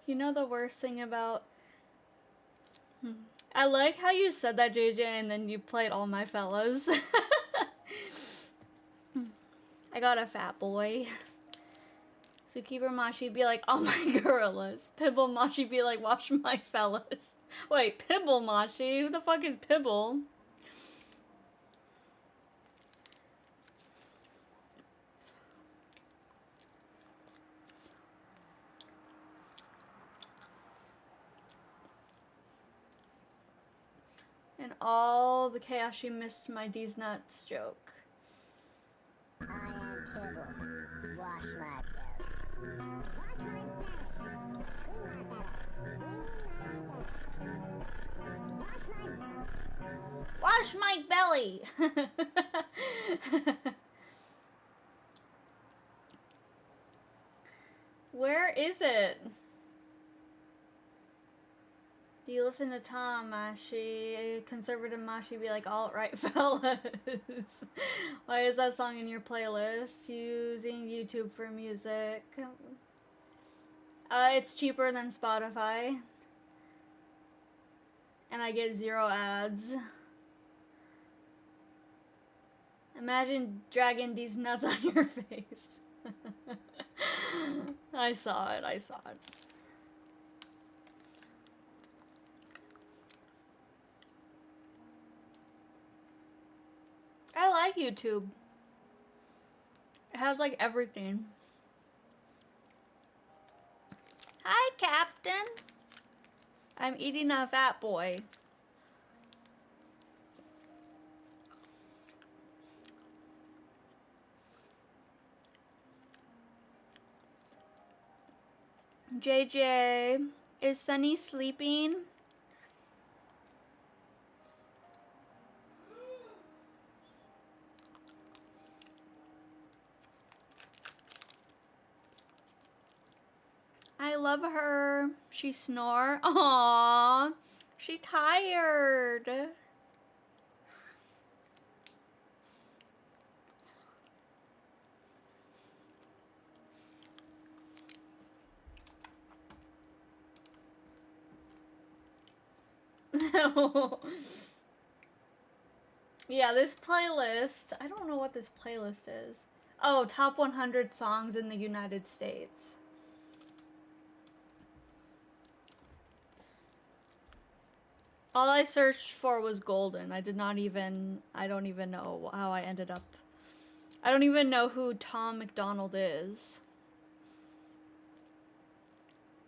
You know the worst thing about... I like how you said that, JJ, and then you played All My Fellas. I got a fat boy. Zookeeper Mashi be like, all my gorillas. Pibble Mashi be like, wash my fellas. Wait, Pibble Mashi? Who the fuck is Pibble? And all the chaos she missed my D's nuts joke. I am Pibble. Wash my belly. Wash my belly! Where is it? Do you listen to Tom Mashi? Conservative Mashi be like, alt-right fellas. Why is that song in your playlist? Using YouTube for music. It's cheaper than Spotify. And I get 0 ads. Imagine dragging these nuts on your face. I saw it. like YouTube. It has like everything. Hi, Captain. I'm eating a fat boy. JJ, is Sunny sleeping? I love her. She snore. Aww. She tired. Yeah, this playlist, I don't know what this playlist is. Oh, top 100 songs in the United States. All I searched for was Golden. I don't even know how I ended up. I don't even know who Tom McDonald is.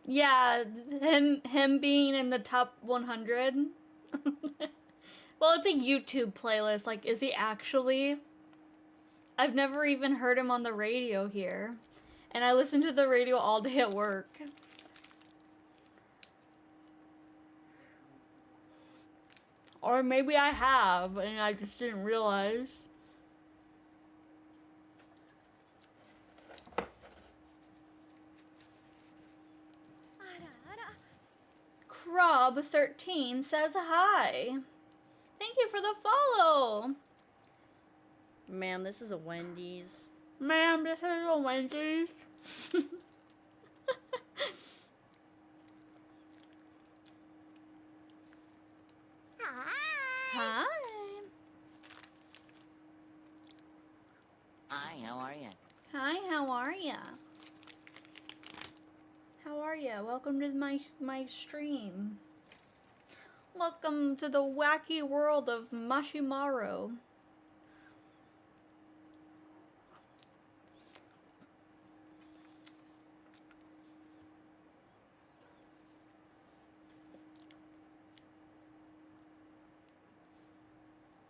Yeah, him being in the top 100. Well, it's a YouTube playlist. Like, is he actually? I've never even heard him on the radio here. And I listen to the radio all day at work. Or maybe I have, and I just didn't realize. Crob13 says hi. Thank you for the follow. Ma'am, this is a Wendy's. Ma'am, this is a Wendy's. Hi. Hi, how are you? Hi, how are ya? How are ya? Welcome to my stream. Welcome to the wacky world of Mashimaru.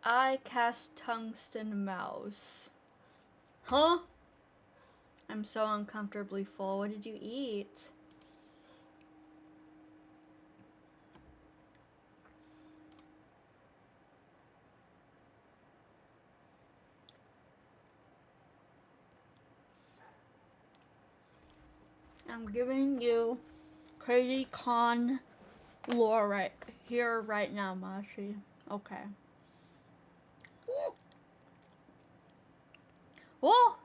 I cast tungsten mouse. Huh? I'm so uncomfortably full. What did you eat? I'm giving you crazy con lore right here, right now, Mashi. Okay. Whoa!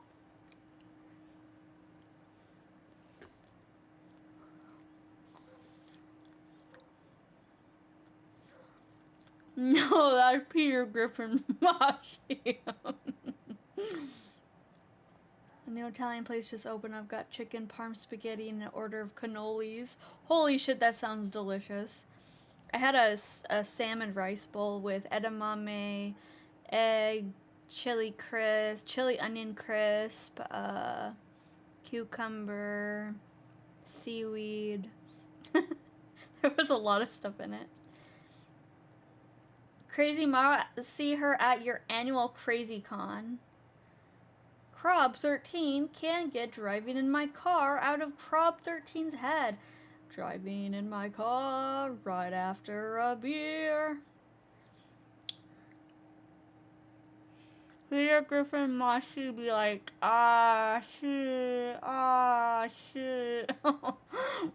No, that's Peter Griffin Mashi. A new Italian place just opened. I've got chicken, parm spaghetti, and an order of cannolis. Holy shit, that sounds delicious. I had a salmon rice bowl with edamame, egg, chili crisp, chili onion crisp, cucumber, seaweed. There was a lot of stuff in it. Crazy Mara, see her at your annual Crazy Con. Crob13 can't get driving in my car out of Crob13's head. Driving in my car right after a beer. Peter Griffin Mashi be like, ah, shit, ah, shit.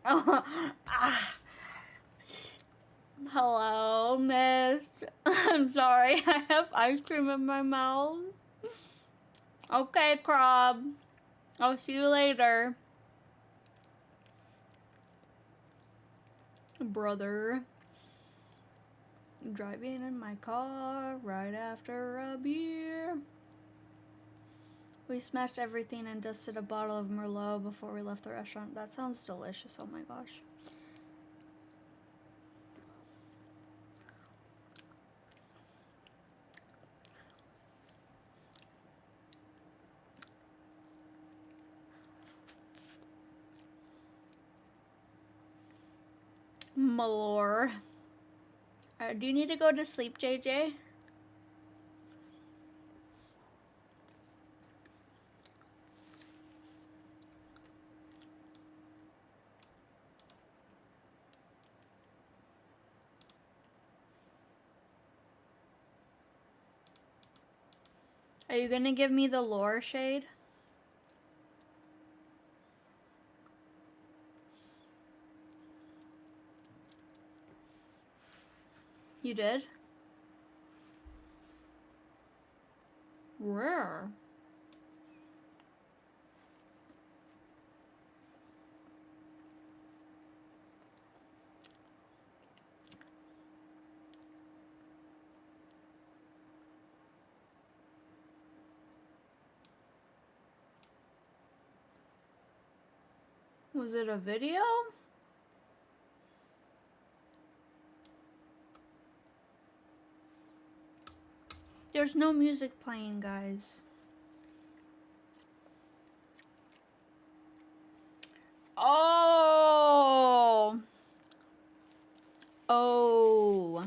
Ah. Hello, miss. I'm sorry, I have ice cream in my mouth. Okay, Crob. I'll see you later. Brother. Driving in my car right after a beer. We smashed everything and dusted a bottle of Merlot before we left the restaurant. That sounds delicious, oh my gosh. Malore. Do you need to go to sleep, JJ? Are you gonna give me the lore, Shade? You did? Rare. Was it a video? There's no music playing, guys. Oh. Oh.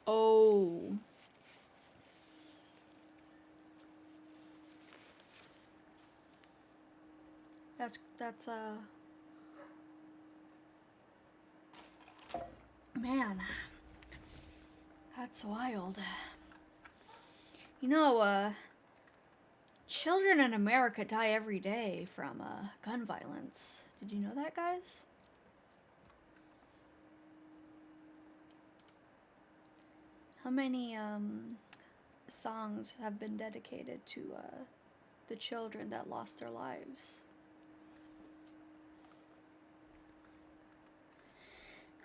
Oh. That's man. That's wild. You know, children in America die every day from gun violence. Did you know that, guys? How many songs have been dedicated to the children that lost their lives?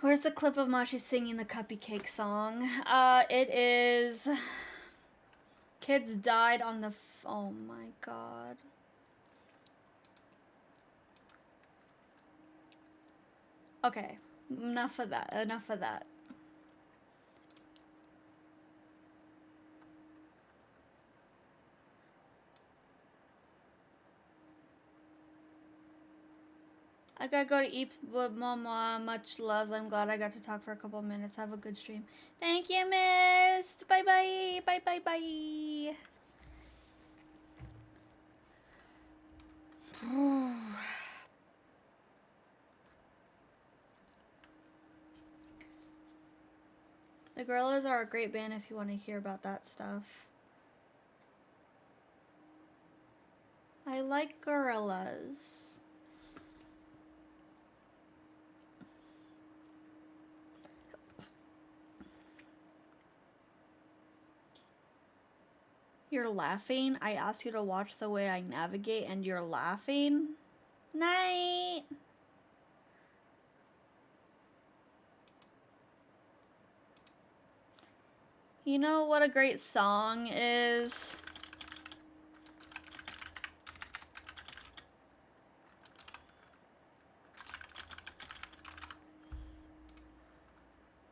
Where's the clip of Mashi singing the Cupcake song? It is... Kids died on the... oh my god. Okay, enough of that, enough of that. I gotta go to eat with Mama. Much loves. I'm glad I got to talk for a couple of minutes. Have a good stream. Thank you, Mist. Bye bye. Bye bye bye. The Gorillas are a great band if you want to hear about that stuff. I like Gorillas. You're laughing? I asked you to watch the way I navigate and you're laughing? Night! You know what a great song is?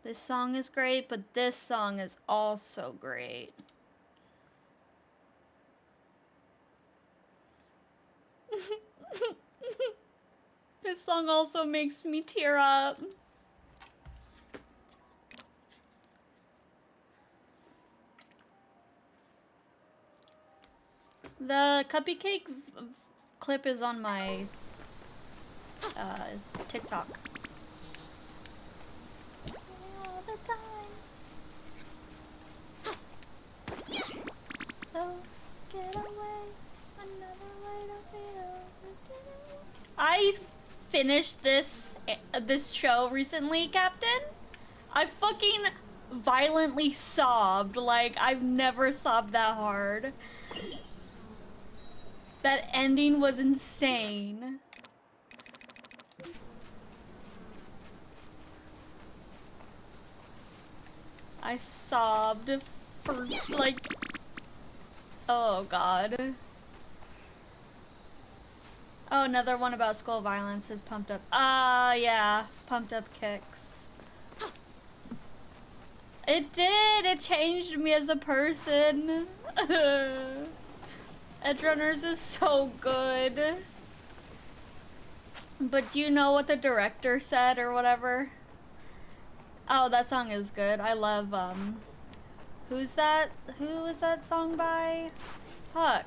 This song is great, but this song is also great. This song also makes me tear up. The Cupcake clip is on my TikTok. All the time. So get away. Another way to feel. I finished this show recently, Captain. I fucking violently sobbed. Like, I've never sobbed that hard. That ending was insane. I sobbed for like, oh god. Oh, another one about school violence is Pumped Up. Yeah, Pumped Up Kicks. It did! It changed me as a person. Edgerunners is so good. But do you know what the director said or whatever? Oh, that song is good. I love, who's that? Who is that song by? Fuck.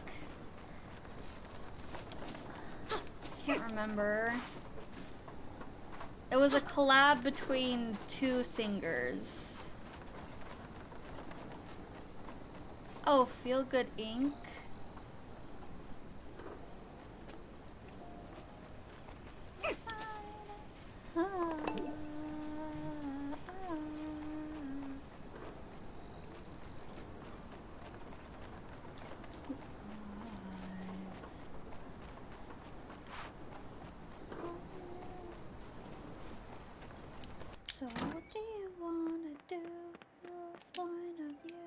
Can't remember. It was a collab between two singers. Oh, Feel Good Inc. So what do you wanna do? The point of view.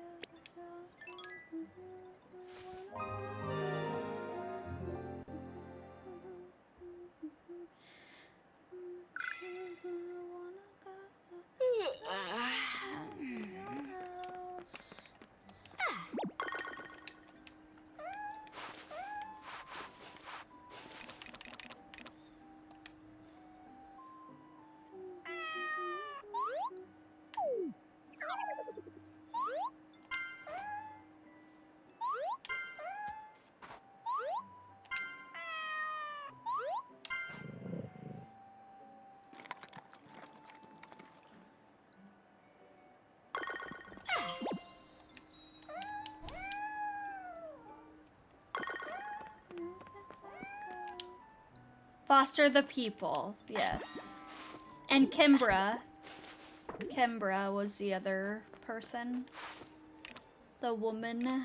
Foster the people, yes. And Kimbra. Kimbra was the other person. The woman.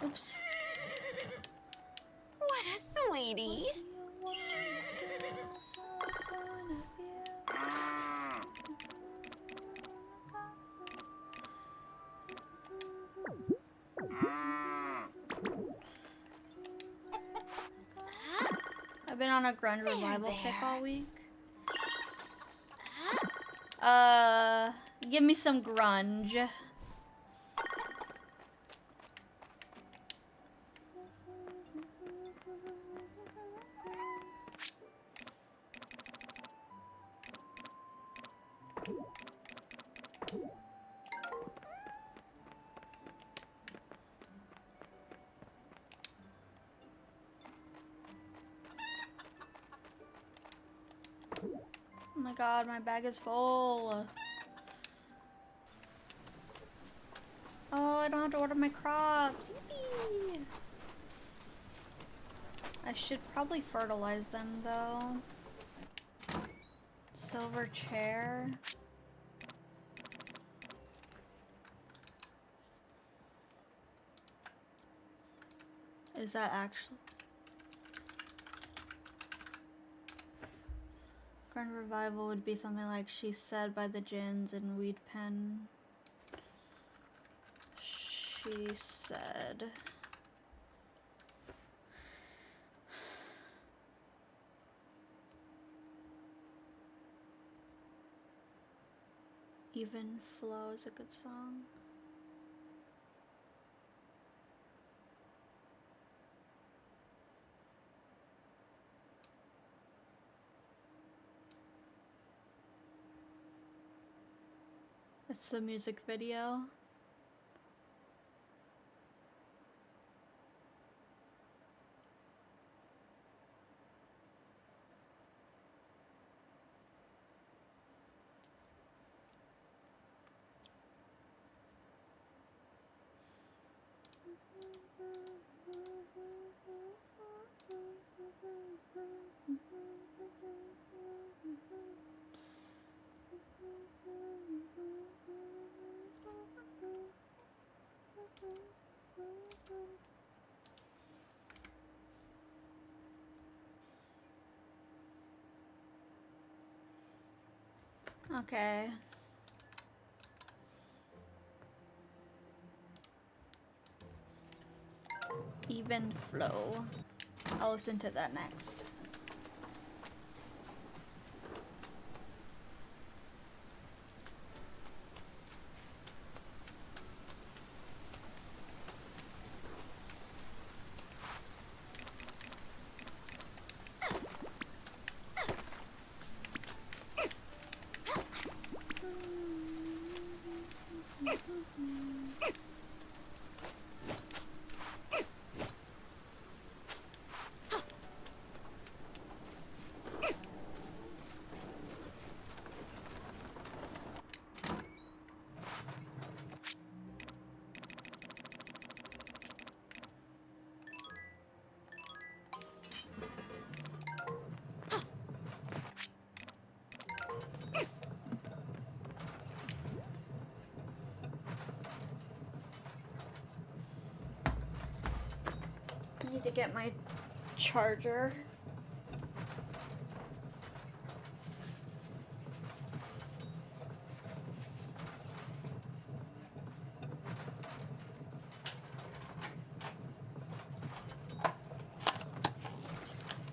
Oops. What a sweetie. I've been on a grunge revival kick all week. Give me some grunge. Oh my god, my bag is full. Oh, I don't have to order my crops. Yippee! I should probably fertilize them though. Silver chair. Is that actually? Grand revival would be something like She Said by the Gins and Weed Pen. She said. Even Flow is a good song. It's the music video. Okay. Even Flow. I'll listen to that next. Need to get my charger.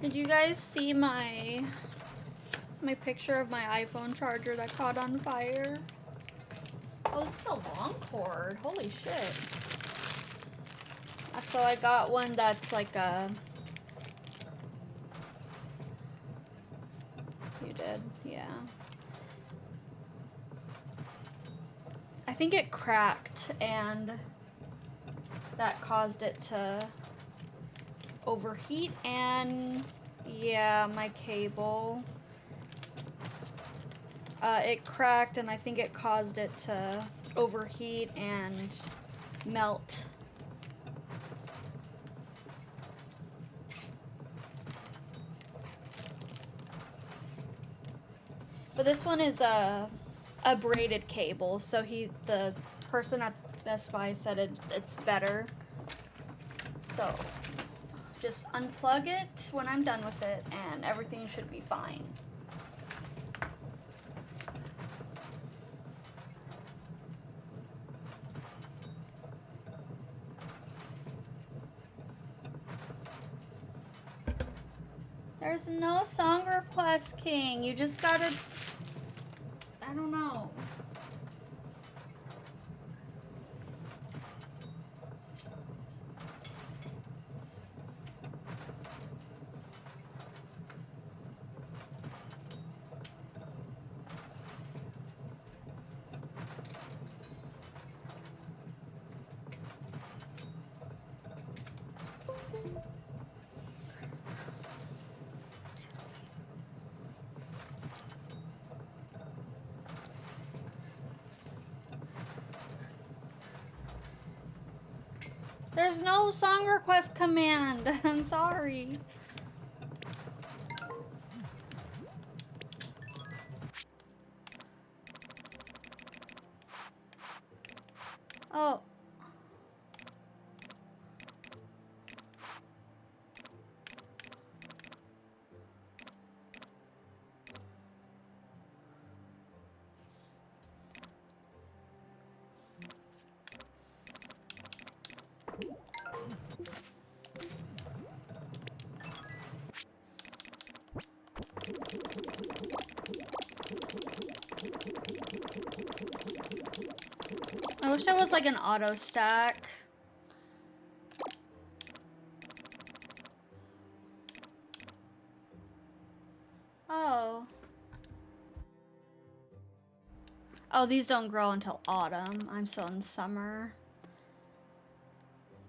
Did you guys see my picture of my iPhone charger that caught on fire? Oh, this is a long cord. Holy shit. So I got one that's like a... You did, yeah. I think it cracked and that caused it to overheat, and yeah, my cable. It cracked and I think it caused it to overheat and melt. But this one is a braided cable, so the person at Best Buy said it's better. So just unplug it when I'm done with it and everything should be fine. There's no song request, King. You just gotta... I don't know. There's no song request command. I'm sorry. Oh. I wish there was like an auto stack. Oh. Oh, these don't grow until autumn. I'm still in summer.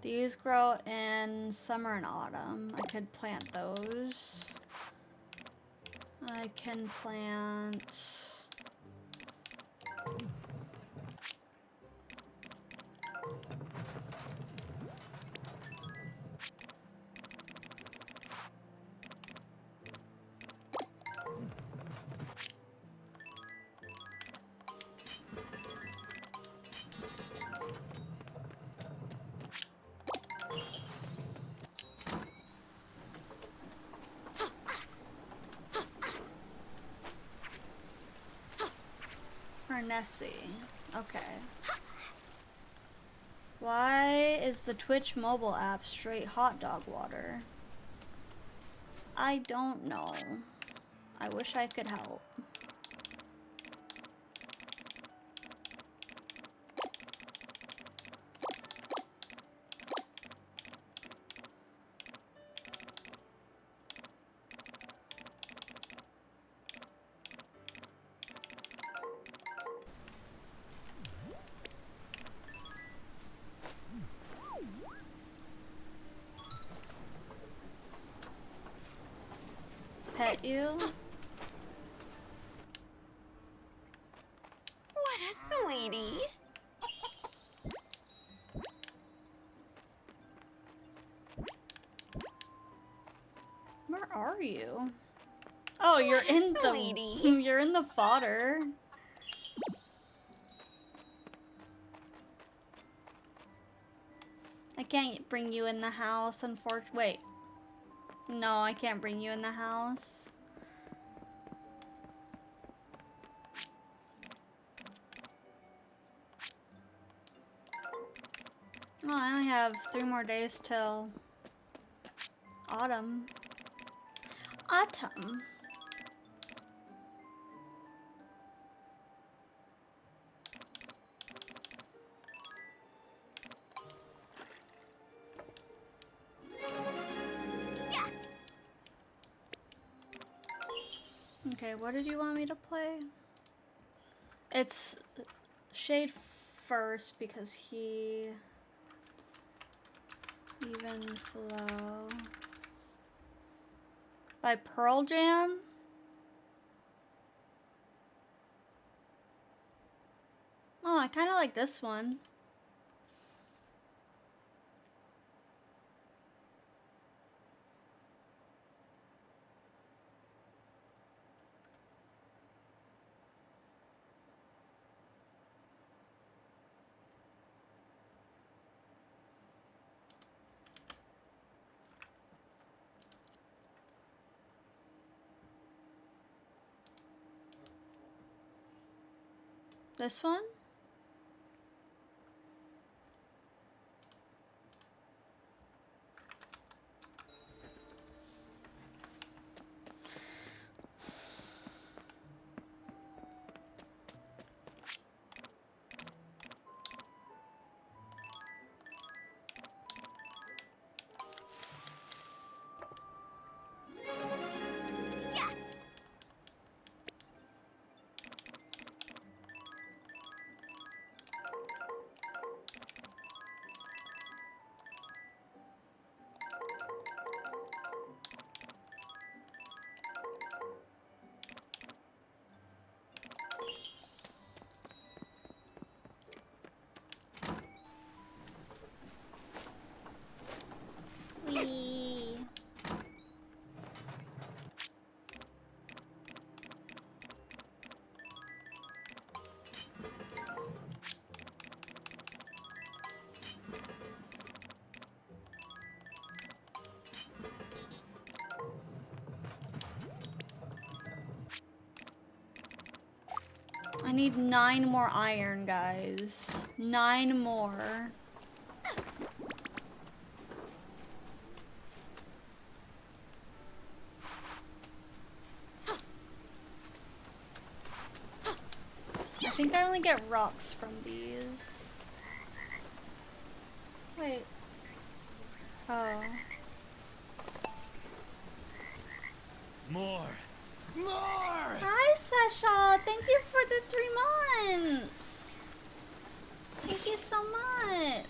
These grow in summer and autumn. I could plant those. I can plant... Nessie. Okay. Why is the Twitch mobile app straight hot dog water? I don't know. I wish I could help. Pet you? What a sweetie. Where are you? Oh, you're in sweetie. the you're in the fodder. I can't bring you in the house, unfortunately. Wait. No, I can't bring you in the house. Oh, I only have 3 more days till autumn. Autumn. Yes! Okay, what did you want me to play? It's Shade first because he even flow by Pearl Jam. Oh, I kind of like this one. This one? Yes! Wee. I need 9 more iron, guys. 9 more. I think I only get rocks from these. Wait. Oh. More! More! Hi, Sasha. Thank you for the 3 months. Thank you so much.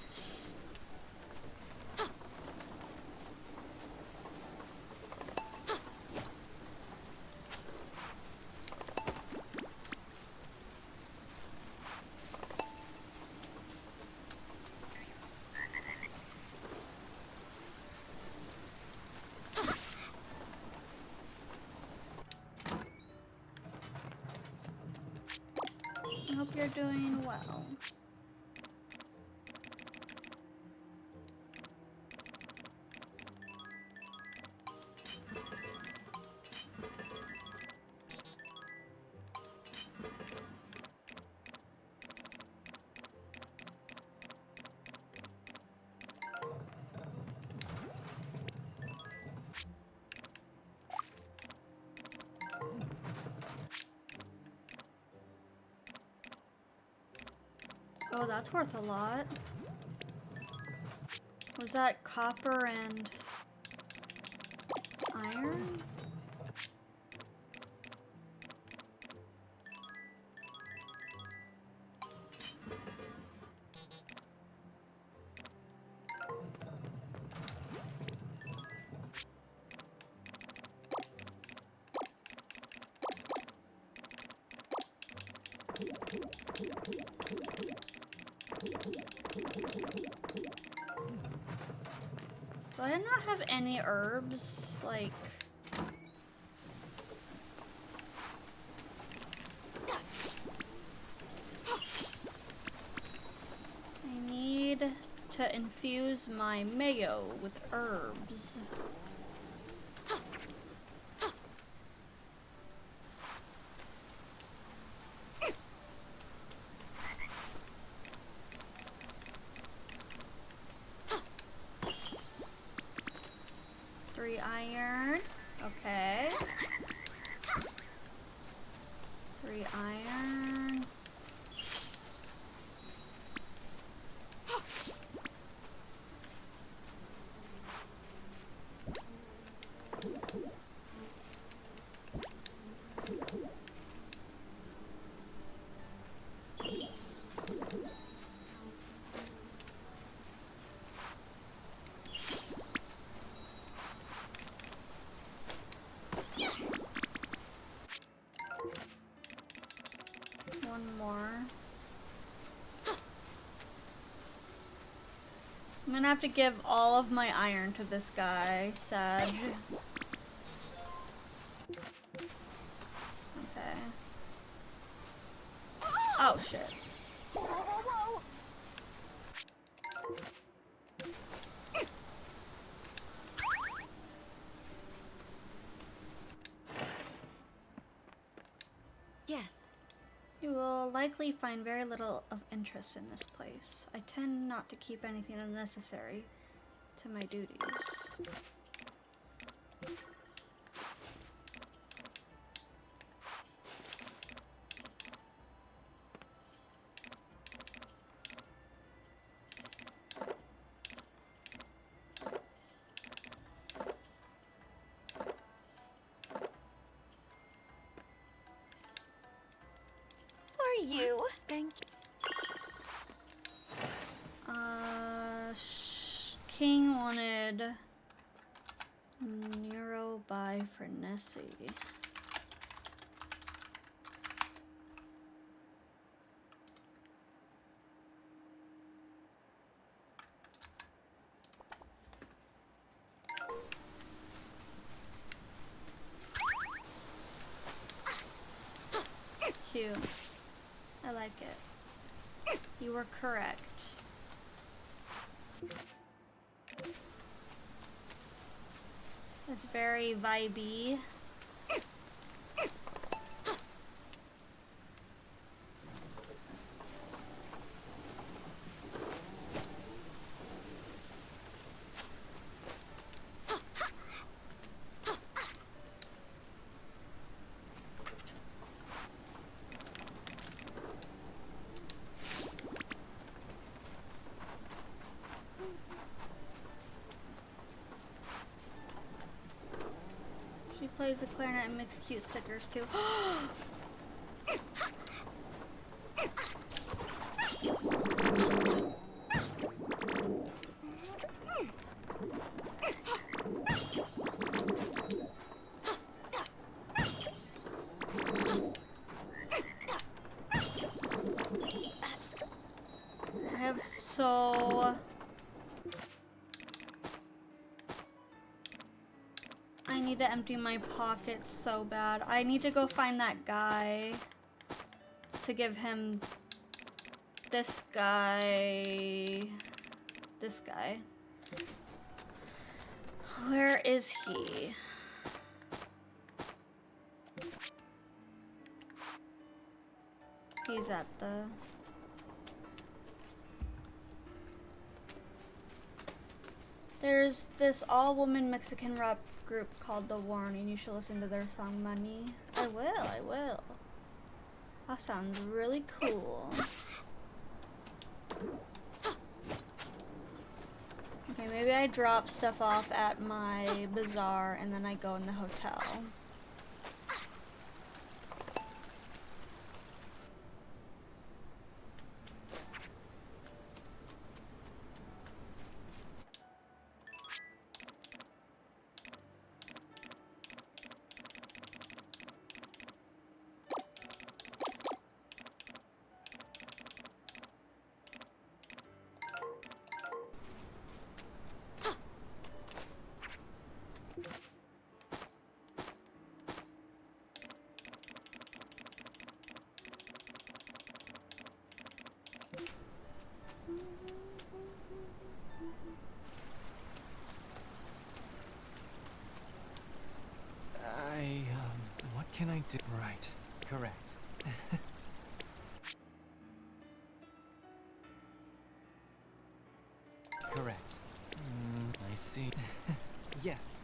I hope you're doing well. Oh, that's worth a lot. Was that copper and iron? Do I not have any herbs? Like... I need to infuse infuse my mayo with herbs. Three iron. Okay. 3 iron. One more. I'm gonna have to give all of my iron to this guy, Sag. Okay. Oh shit. Yes. You will likely find very little of interest in this place. I tend not to keep anything unnecessary to my duties. For you. Thank you. King wanted Nero by Frenesi. Cute. I like it. You were correct. It's very vibey. She plays the clarinet and makes cute stickers too. I have so... I need to empty my pockets so bad. I need to go find that guy to give him this guy. This guy. Where is he? He's at the... There's this all-woman Mexican rap group called The Warning. You should listen to their song Money. I will. That sounds really cool. Okay, maybe I drop stuff off at my bazaar and then I go in the hotel. can I do? Right. Correct. Correct. I see. Yes.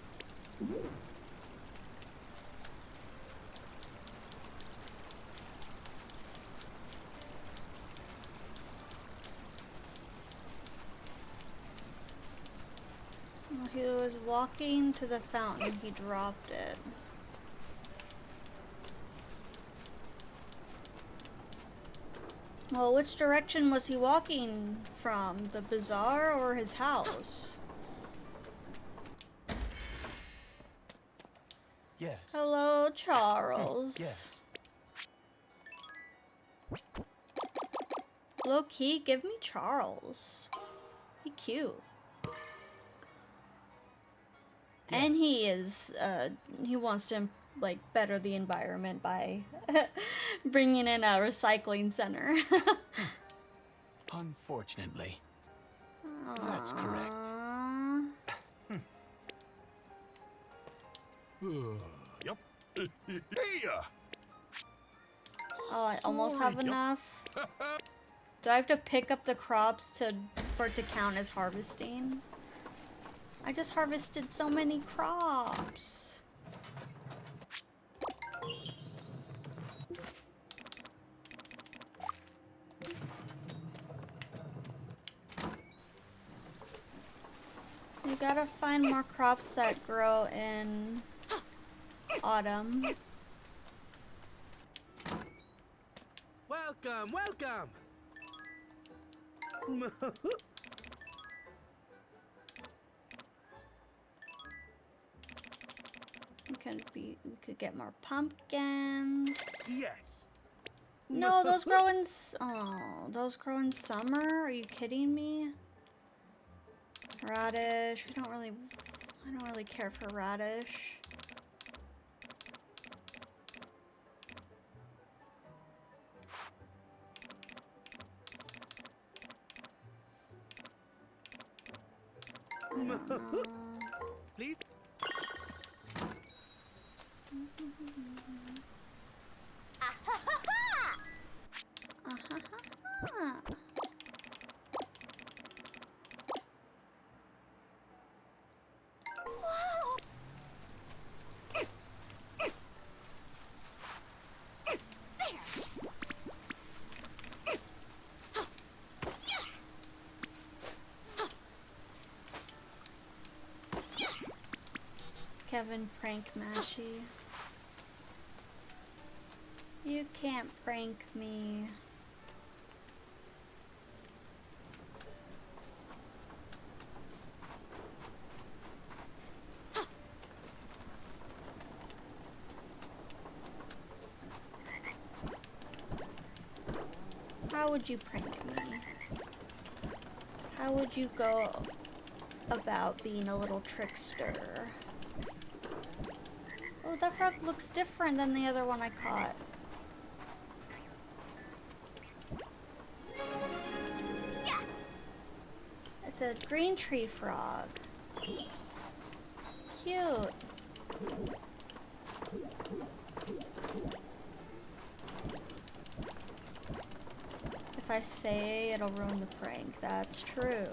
Well, he was walking to the fountain. He dropped it. Well, which direction was he walking from? The bazaar or his house? Yes. Hello, Charles. Yes. Low key, give me Charles. He cute. And he is, he wants to, like, better the environment by bringing in a recycling center. Unfortunately. That's correct. Yep. Oh, I almost have enough. Do I have to pick up the crops for it to count as harvesting? I just harvested so many crops. You gotta find more crops that grow in autumn. Welcome, welcome. We could get more pumpkins. Yes. No, those grow in those grow in summer? Are you kidding me? Radish. I don't really care for radish. I don't know. Please. Kevin prank Mashy. You can't prank me. How would you prank me? How would you go about being a little trickster? Oh, that frog looks different than the other one I caught. Yes! It's a green tree frog. Cute. If I say it'll ruin the prank, that's true.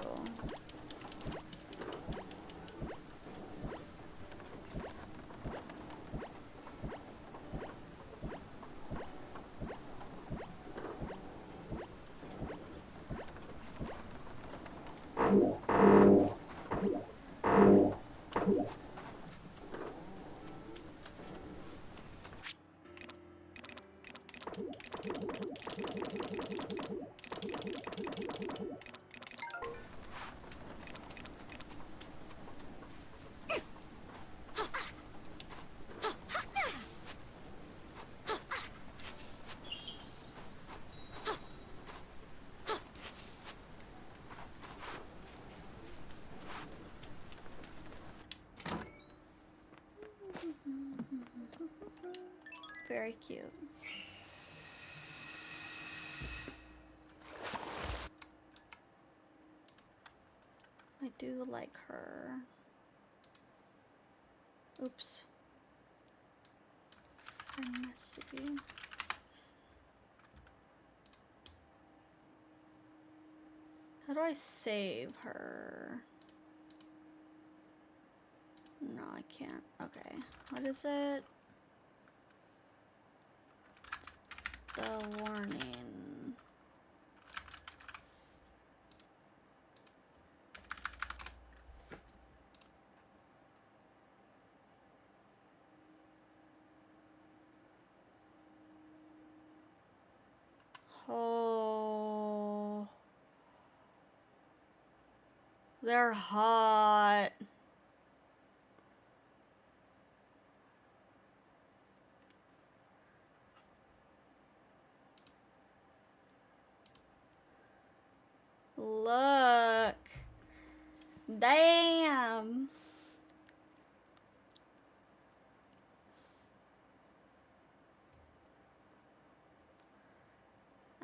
Very cute. I do like her. Oops. Super messy. How do I save her? No, I can't. Okay. What is it? The warning. Oh. They're hot. Look. Damn.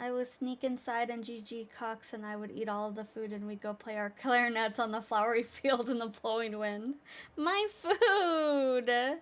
I would sneak inside and GG Cox and I would eat all of the food and we'd go play our clarinets on the flowery fields in the blowing wind. My food!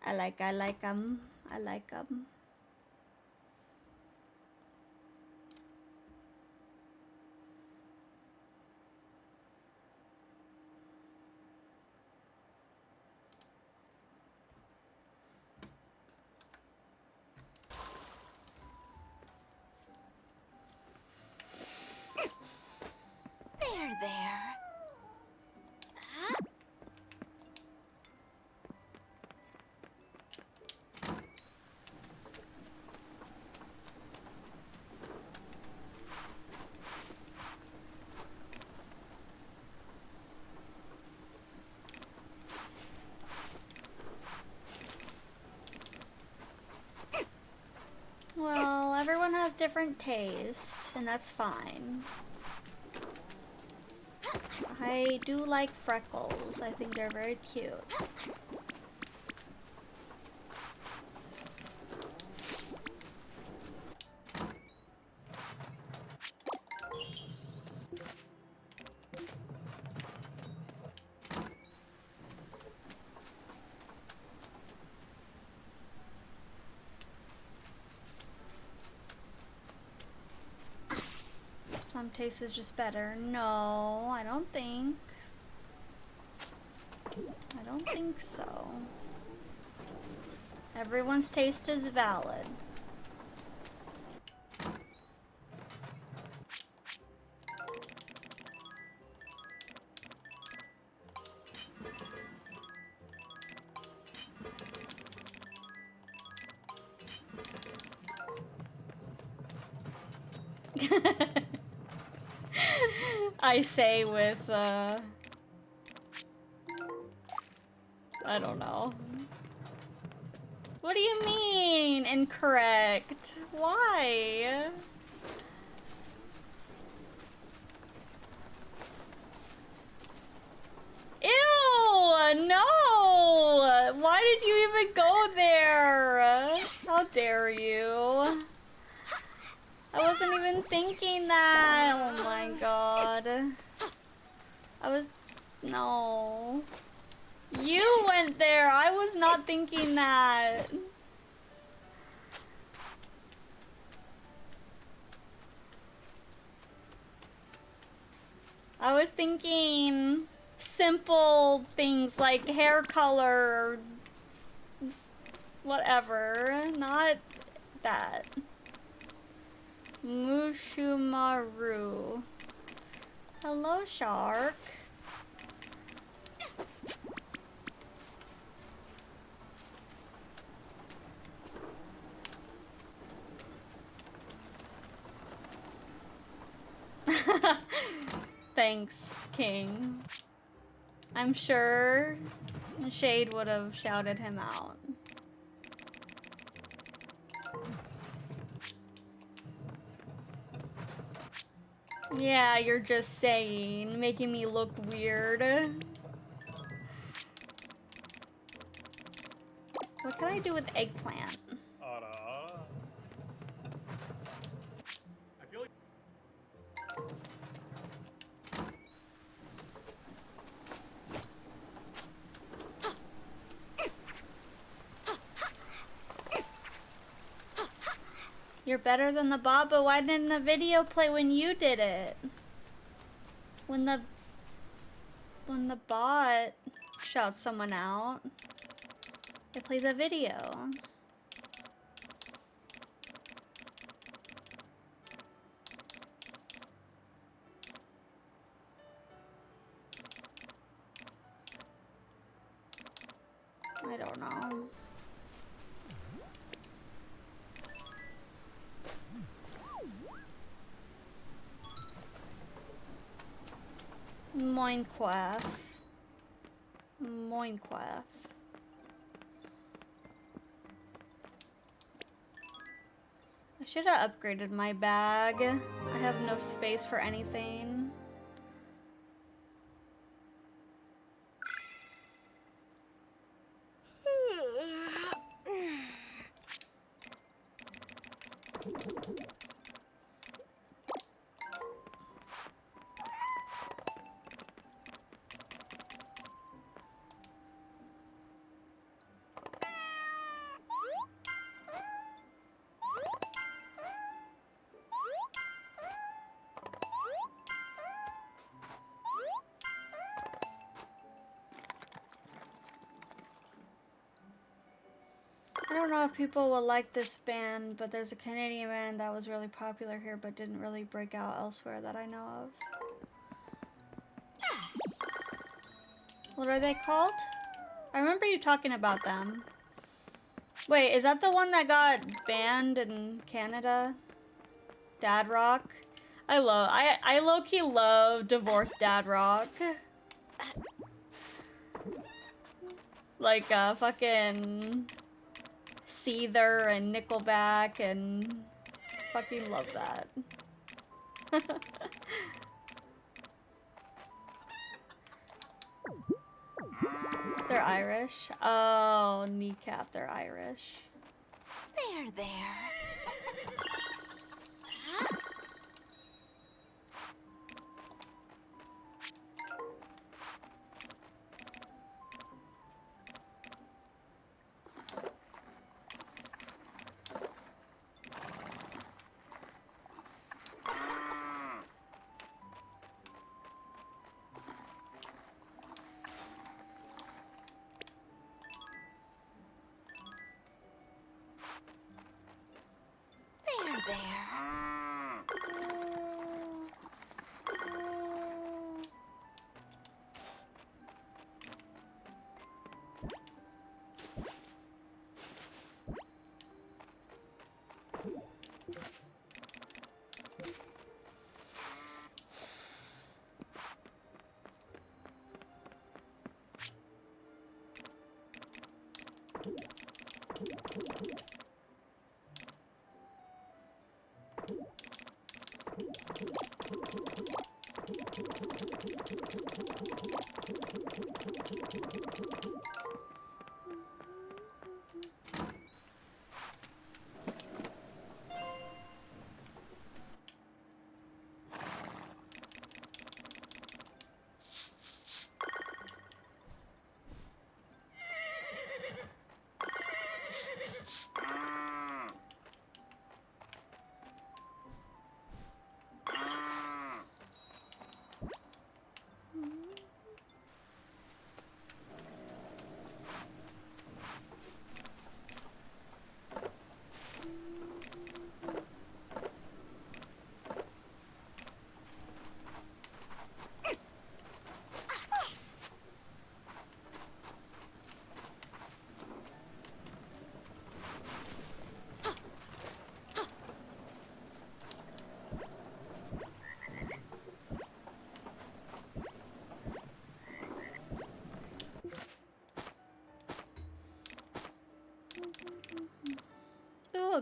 I like 'em. I like 'em. There. Well, everyone has different taste, and that's fine. I do like freckles. I think they're very cute. Some taste is just better. No, I don't think. I don't think so. Everyone's taste is valid. I say with, I don't know. What do you mean, incorrect? Why? Ew, no! Why did you even go there? How dare you? I wasn't even thinking that. Oh my god. No. You went there. I was not thinking that. I was thinking simple things like hair color or whatever. Not that. Mushumaru. Hello, shark. Thanks, King. I'm sure Shade would have shouted him out. Yeah, you're just saying, making me look weird. What can I do with eggplant? I feel like You're better than the bot, but why didn't the video play when you did it? When the bot shouts someone out, it plays a video. I don't know. Minecraft. Minecraft. I should have upgraded my bag. I have no space for anything. I don't know if people will like this band, but there's a Canadian band that was really popular here but didn't really break out elsewhere that I know of. What are they called? I remember you talking about them. Wait, is that the one that got banned in Canada? Dad Rock? I low-key love divorced Dad Rock. Like fucking Seether and Nickelback and fucking love that. They're Irish. Oh, kneecap, they're Irish. There.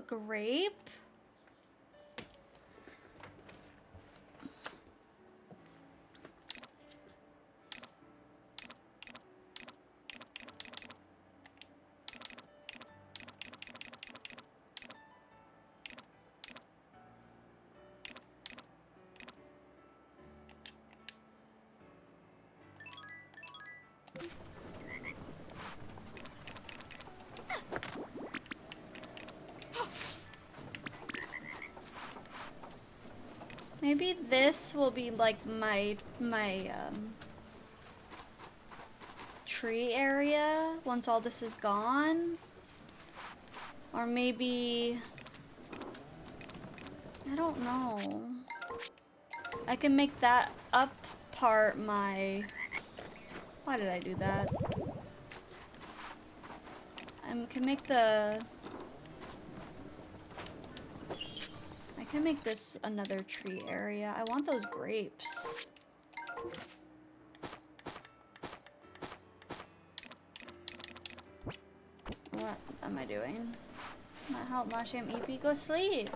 grape? Maybe this will be like my tree area once all this is gone. Or maybe, I don't know. I can make that up part my, why did I do that? I can make this another tree area. I want those grapes. What am I doing? Not help Masham EP go sleep.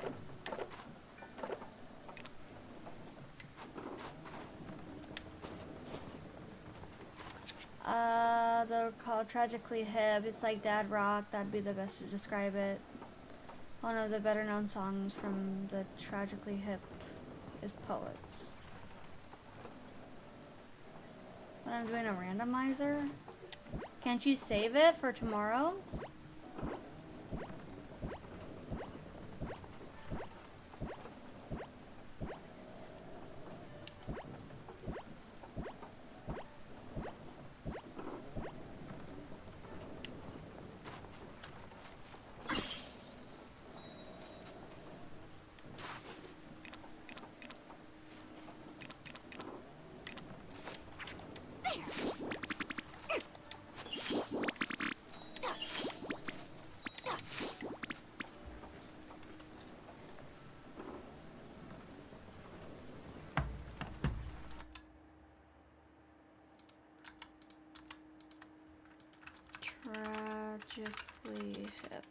They're called Tragically Hip. It's like dad rock. That'd be the best to describe it. One of the better known songs from the Tragically Hip is Poets. But I'm doing a randomizer. Can't you save it for tomorrow? Tragically Hip.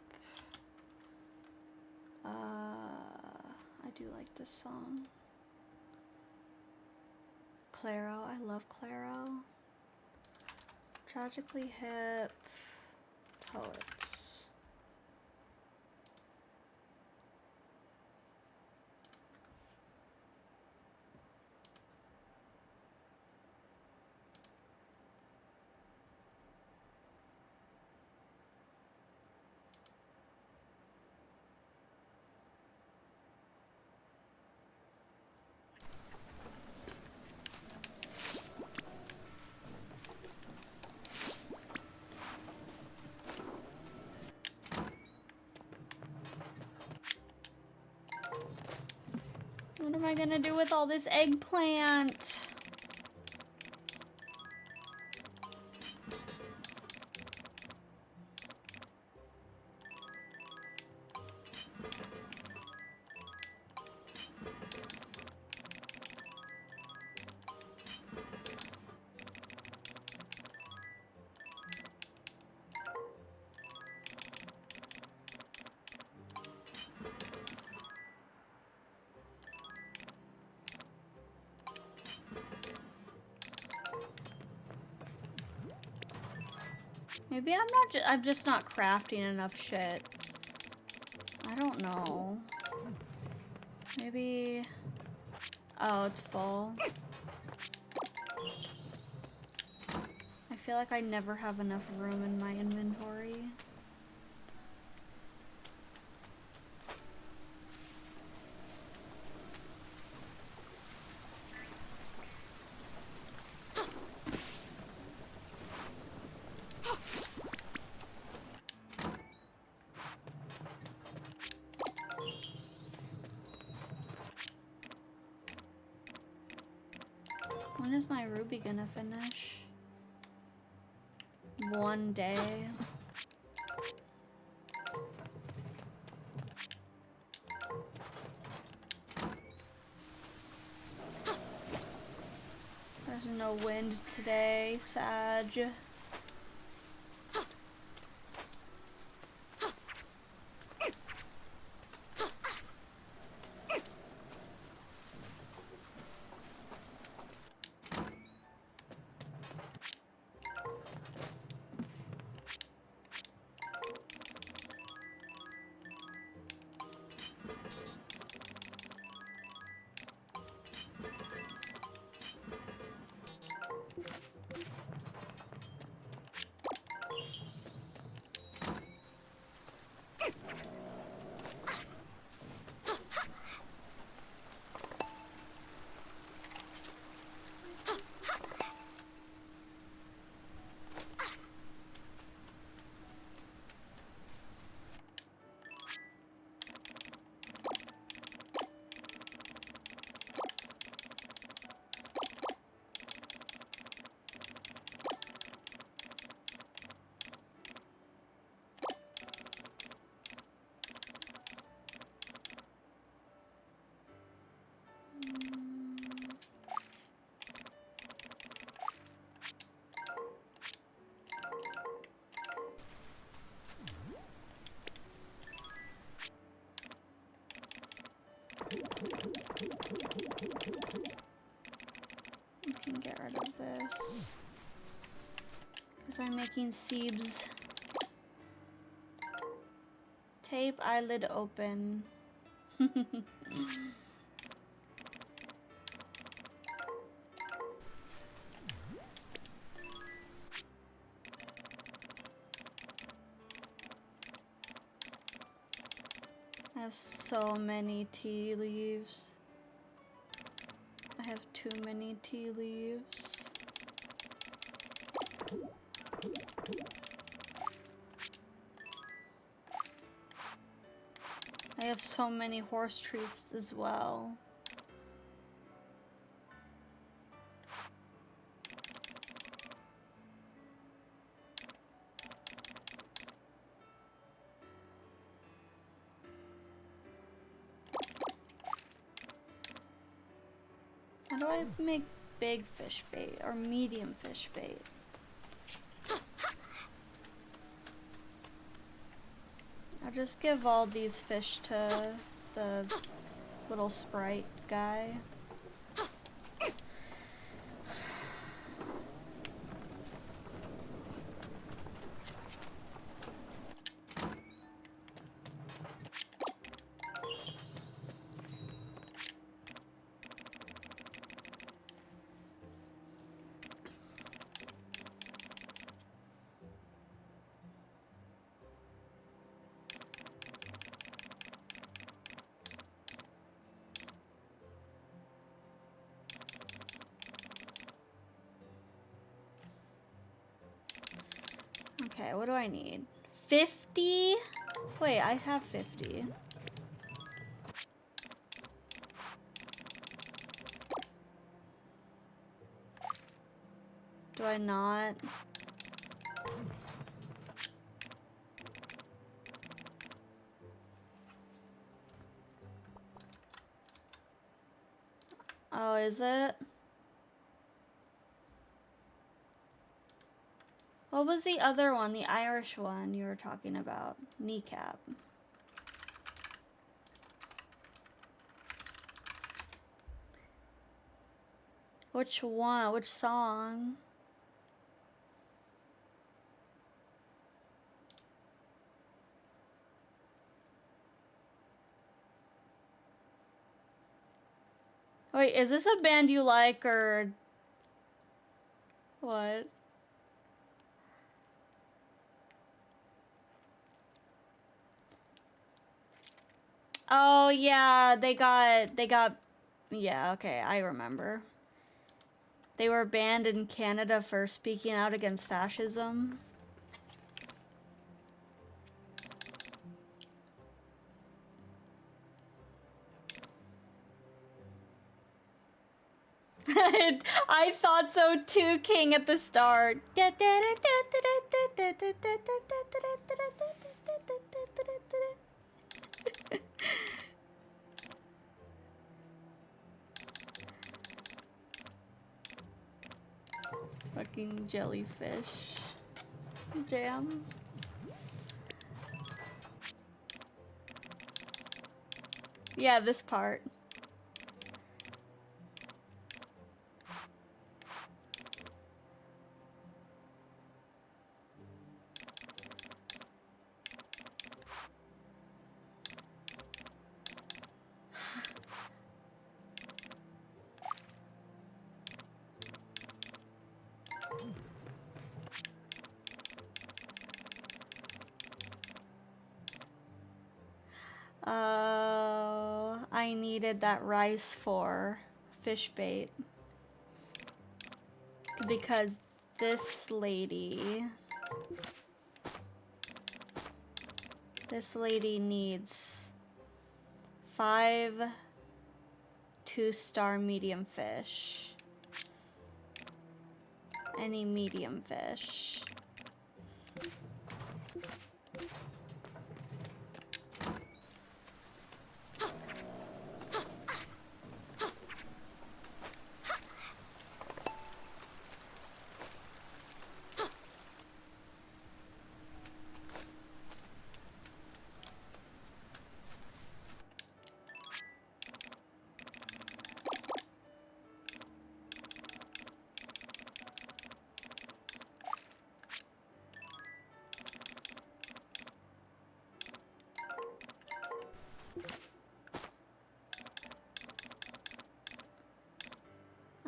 I do like this song. Claro, I love Claro. Tragically Hip. Poets. What am I gonna do with all this eggplant? Maybe I'm just not crafting enough shit. I don't know. Maybe... Oh, it's full. I feel like I never have enough room in my inventory. When is my ruby gonna finish? One day. There's no wind today, Sag. As I'm making Siebes. Tape eyelid open. I have so many tea leaves. I have too many tea leaves. I have so many horse treats as well. How do I make big fish bait or medium fish bait? I'll just give all these fish to the little sprite guy. Okay, what do I need? 50? Wait, I have 50. Do I not? Oh, is it? What was the other one, the Irish one you were talking about? Kneecap. Which one? Which song? Wait, is this a band you like or what? Oh yeah, they got yeah, okay, I remember. They were banned in Canada for speaking out against fascism. I thought so too, King, at the start. Fucking jellyfish jam. Yeah, this part. I needed that rice for fish bait. Because this lady needs 5 2-star medium fish. Any medium fish.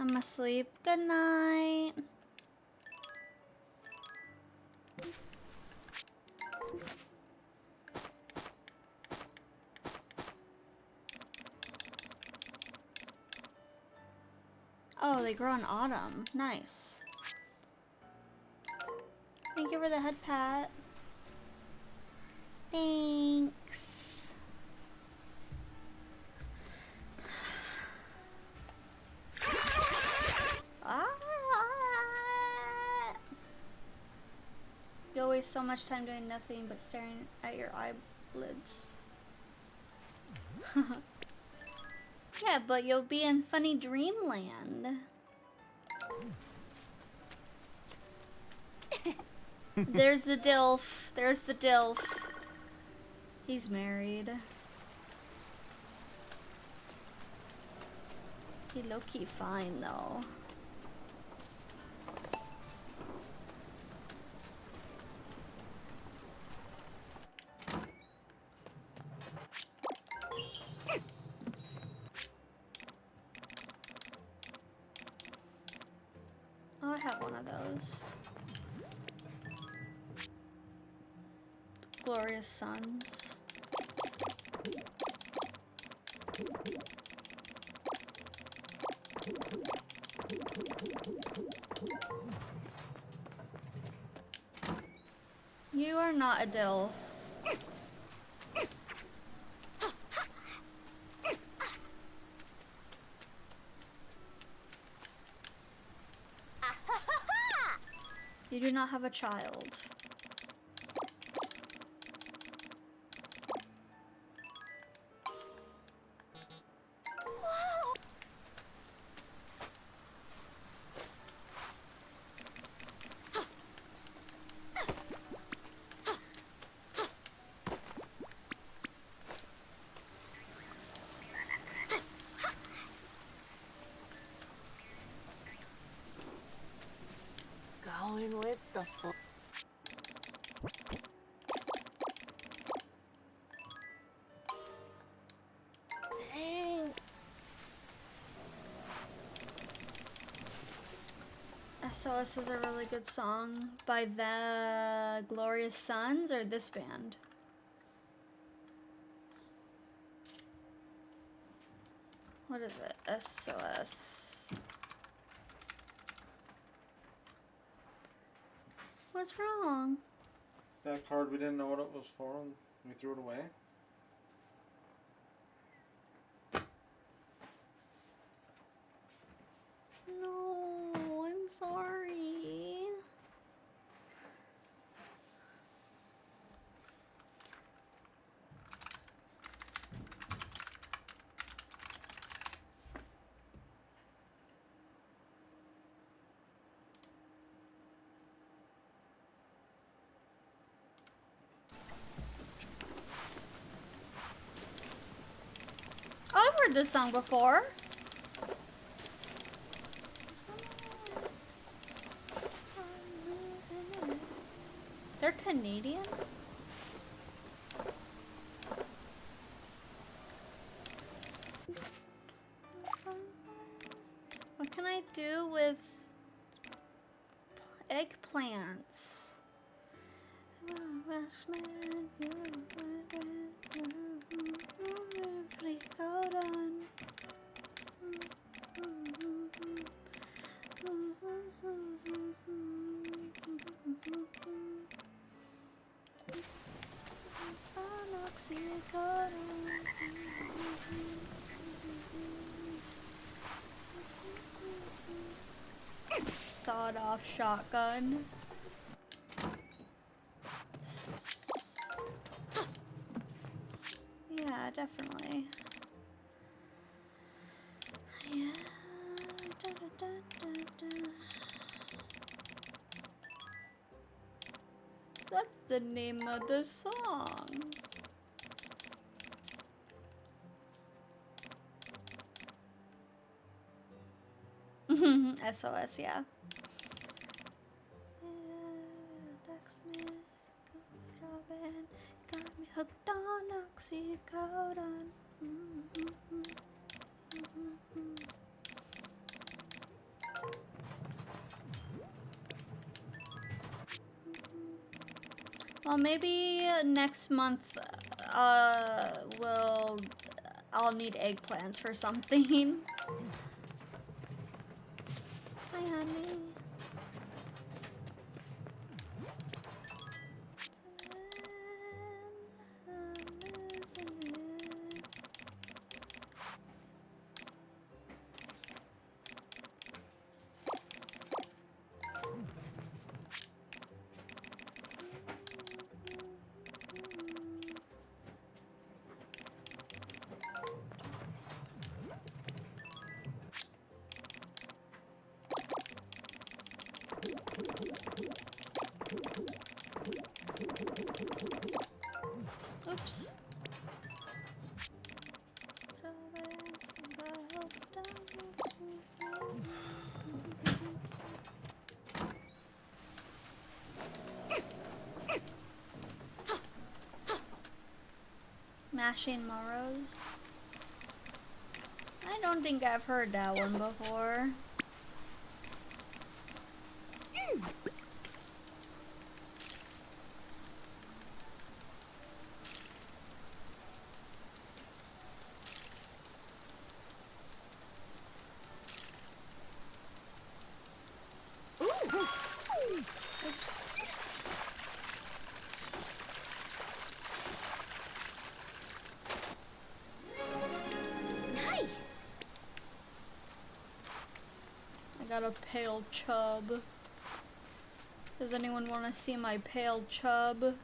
I'm asleep. Good night. Oh, they grow in autumn. Nice. Thank you for the head pat. Thanks. Ah. You waste so much time doing nothing but staring at your eyelids. Yeah, but you'll be in funny dreamland. There's the DILF. There's the DILF. He's married. He low-key fine though. Oh, I have one of those. Glorious Sons. You are not a DILF. You do not have a child. Going with the flow. Dang. SOS is a really good song by the Glorious Sons or this band. What is it? SOS. What's wrong? That card, we didn't know what it was for and we threw it away. No, I'm sorry. I've heard this song before. They're Canadian? What can I do with eggplants? Sawed-off shotgun. Yeah, definitely. Yeah. Da, da, da, da, da. That's the name of the song. SOS, yeah. Robin got me hooked on oxycodone. Well, maybe next month, I'll need eggplants for something. Hi, honey. Oops. Mashing Morrows. I don't think I've heard that one before. Nice. I got a pale chub. Does anyone want to see my pale chub?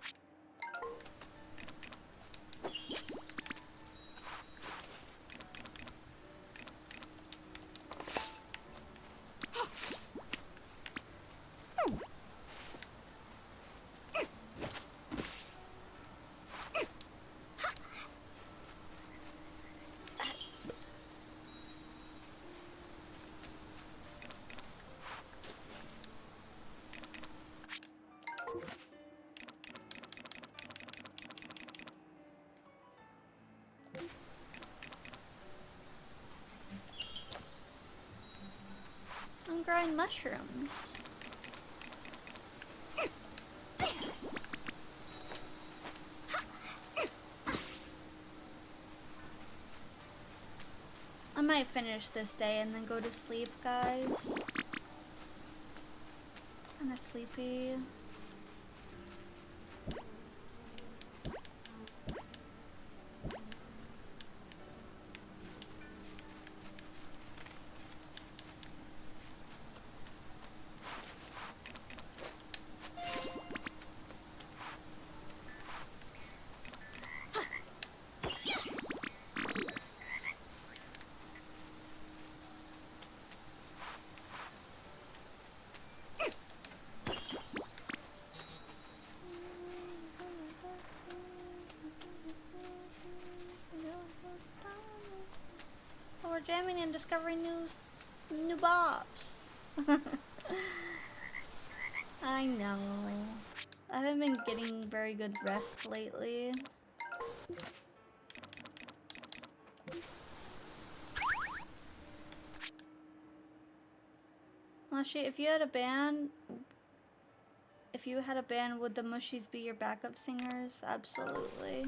I'm growing mushrooms. I might finish this day and then go to sleep, guys. Kinda sleepy. Oh, we're jamming and discovering new bops. I know. I haven't been getting very good rest lately. Actually, if you had a band, would the Mushies be your backup singers? Absolutely.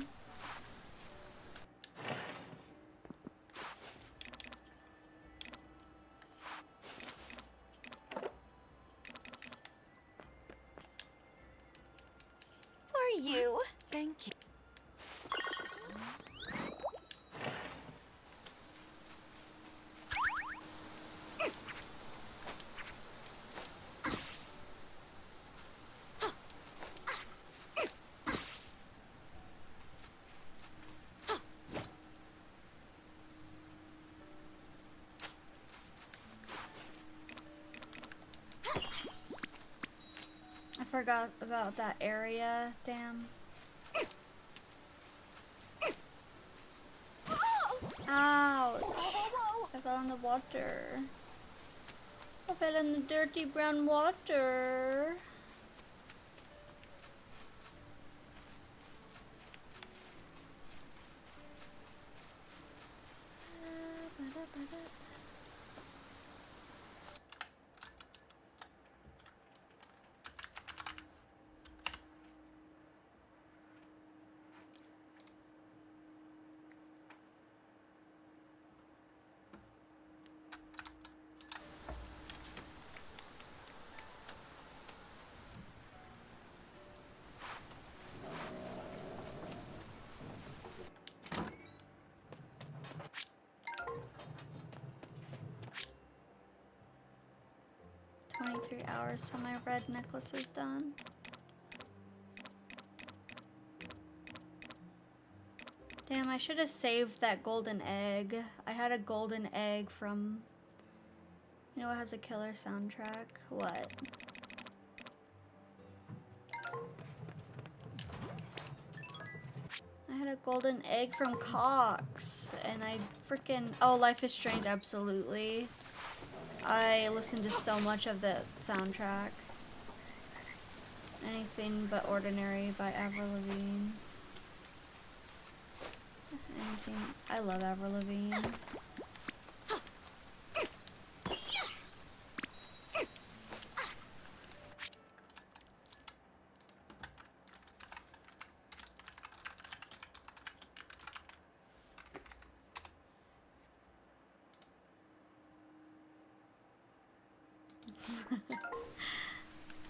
For you. Thank you. I forgot about that area. Damn. Ouch. I fell in the water. I fell in the dirty brown water. 3 hours till my red necklace is done. Damn, I should have saved that golden egg. I had a golden egg from... You know what has a killer soundtrack? What? I had a golden egg from Cox, and I freaking... Oh, Life is Strange, absolutely. I listened to so much of the soundtrack. Anything But Ordinary by Avril Lavigne. Anything... I love Avril Lavigne.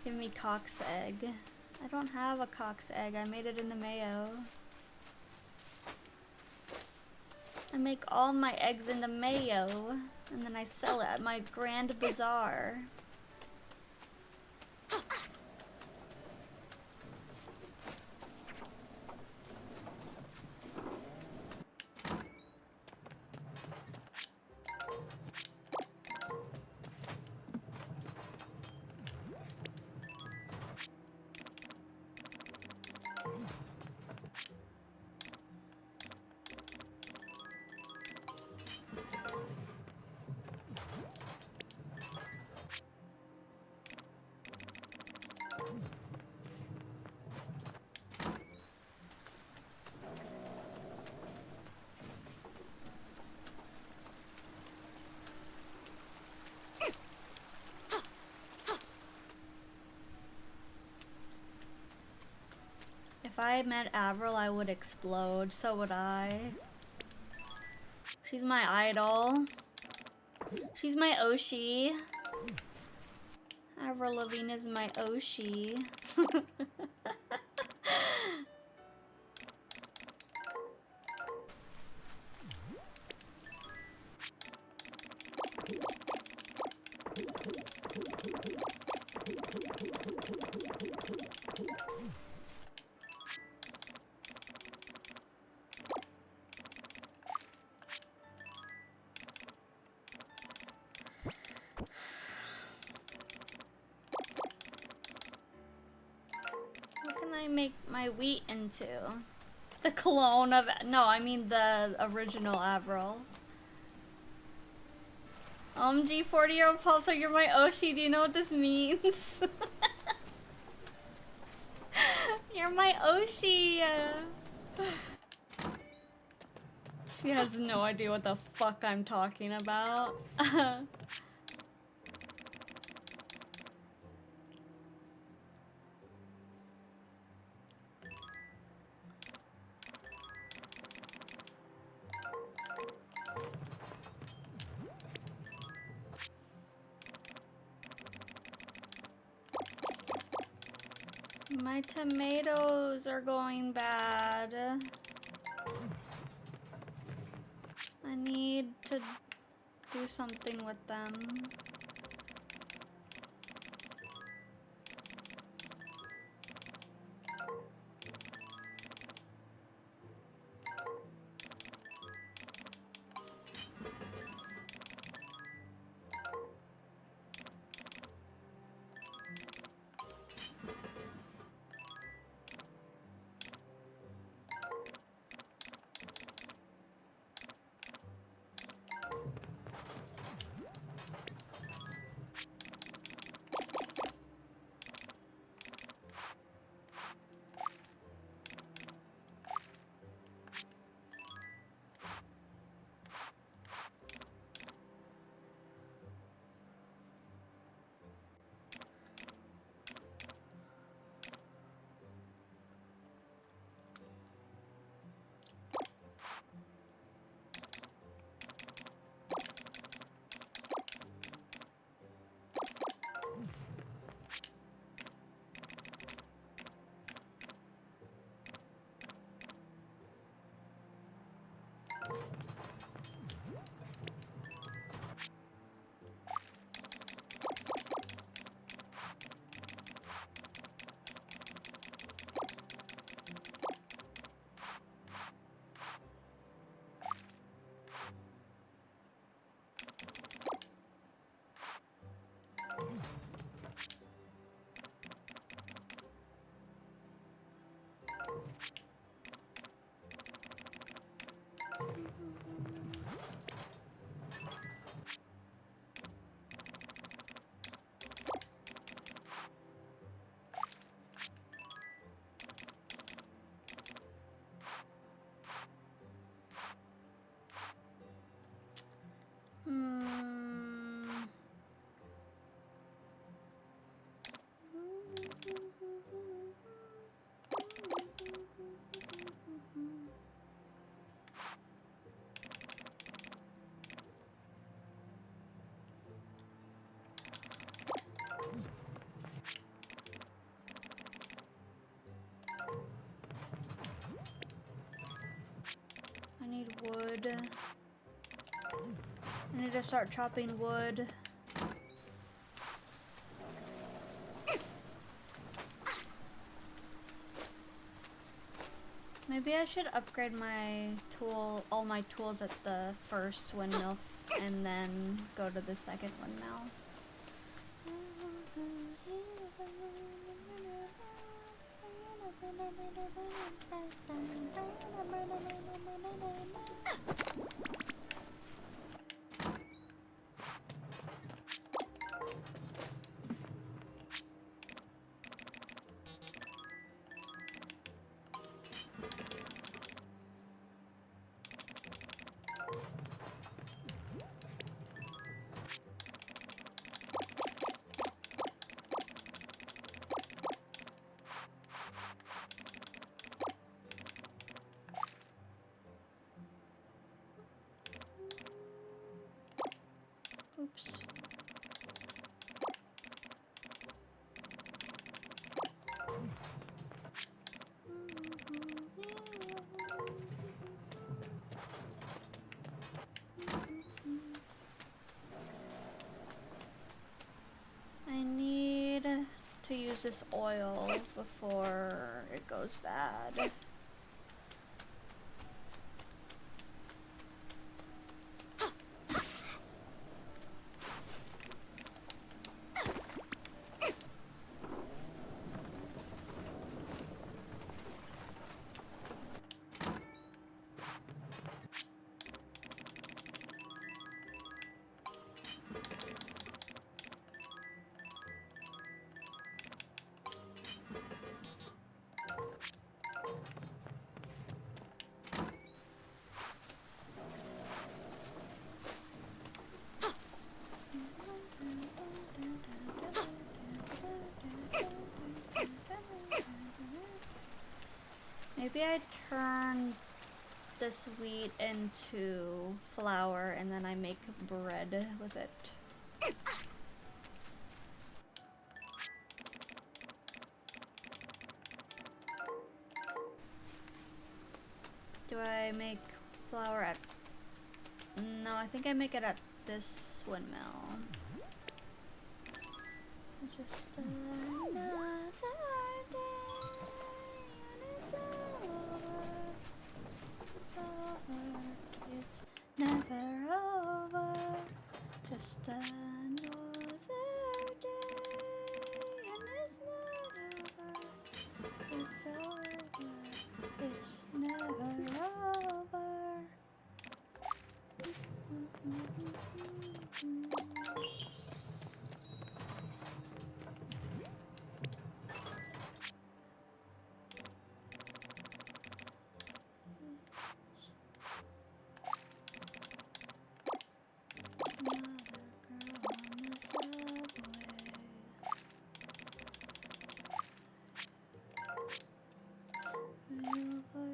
Give me Cox egg. I don't have a Cox egg. I made it in the mayo. I make all my eggs into mayo, and then I sell it at my grand bazaar. If I met Avril, I would explode. So would I. She's my idol. She's my Oshi. Avril Lavigne is my Oshi. Make my wheat into the clone of I mean the original Avril. OMG 40-year-old Pulsar, you're my Oshi. Do you know what this means? You're my Oshi. She has no idea what the fuck I'm talking about. My tomatoes are going bad. I need to do something with them. wood. I need to start chopping wood. Maybe I should upgrade my all my tools at the first windmill and then go to the second windmill. Oops. I need to use this oil before it goes bad. Maybe I turn this wheat into flour and then I make bread with it. Do I make flour at... No, I think I make it at this windmill. Just another day and it's over. It's over. It's never over. Just another day and it's not over. It's over. It's never over.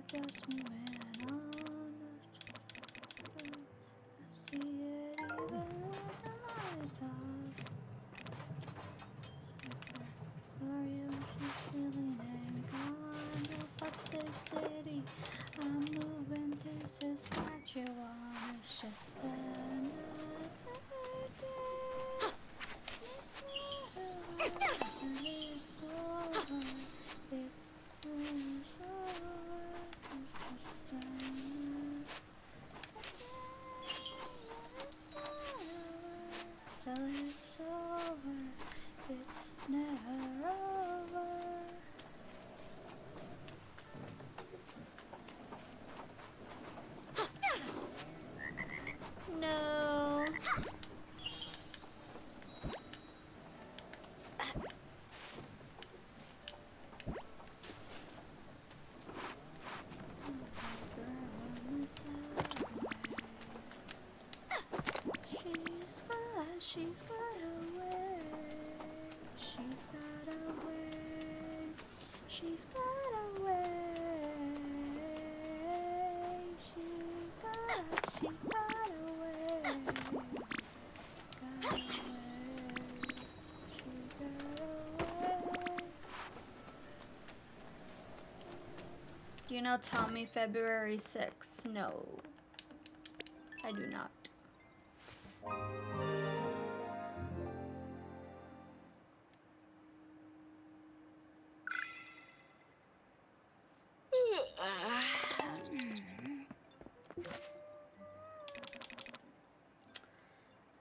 Just went on. I see it even with the lights off. For you, she's feeling and gone to fuck this city. I'm moving to Saskatchewan. It's just another day. It's over. It's over. Still it's over, it's never over. No. She's got away. She's got away. She's got away. She got away. Got away. She got away. Do you know Tommy February 6th? No. I do not.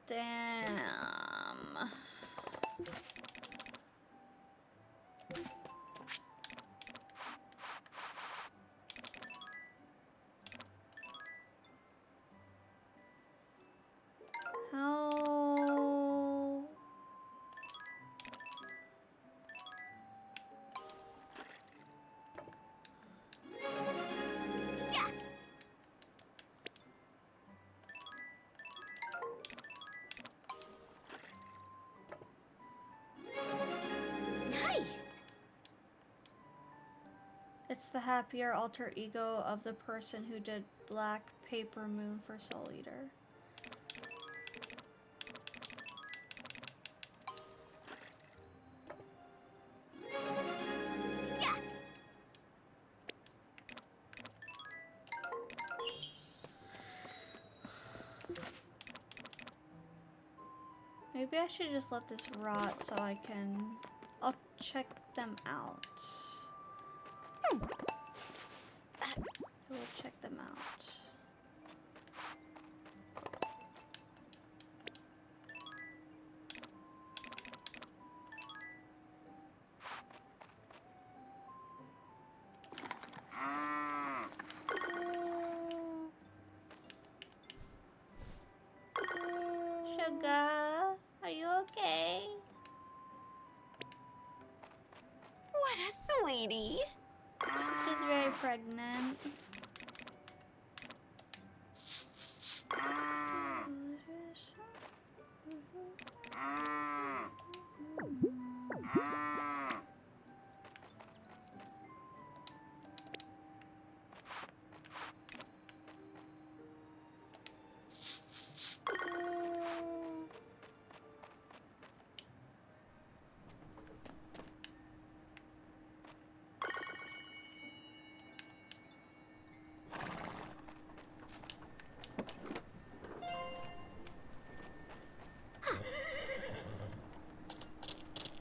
Damn. How? Yes! Nice! It's the happier alter ego of the person who did Black Paper Moon for Soul Eater. Yes! Maybe I should just let this rot so I can... I'll check them out. I will check them out. Sugar, are you okay? What a sweetie! She's very pregnant.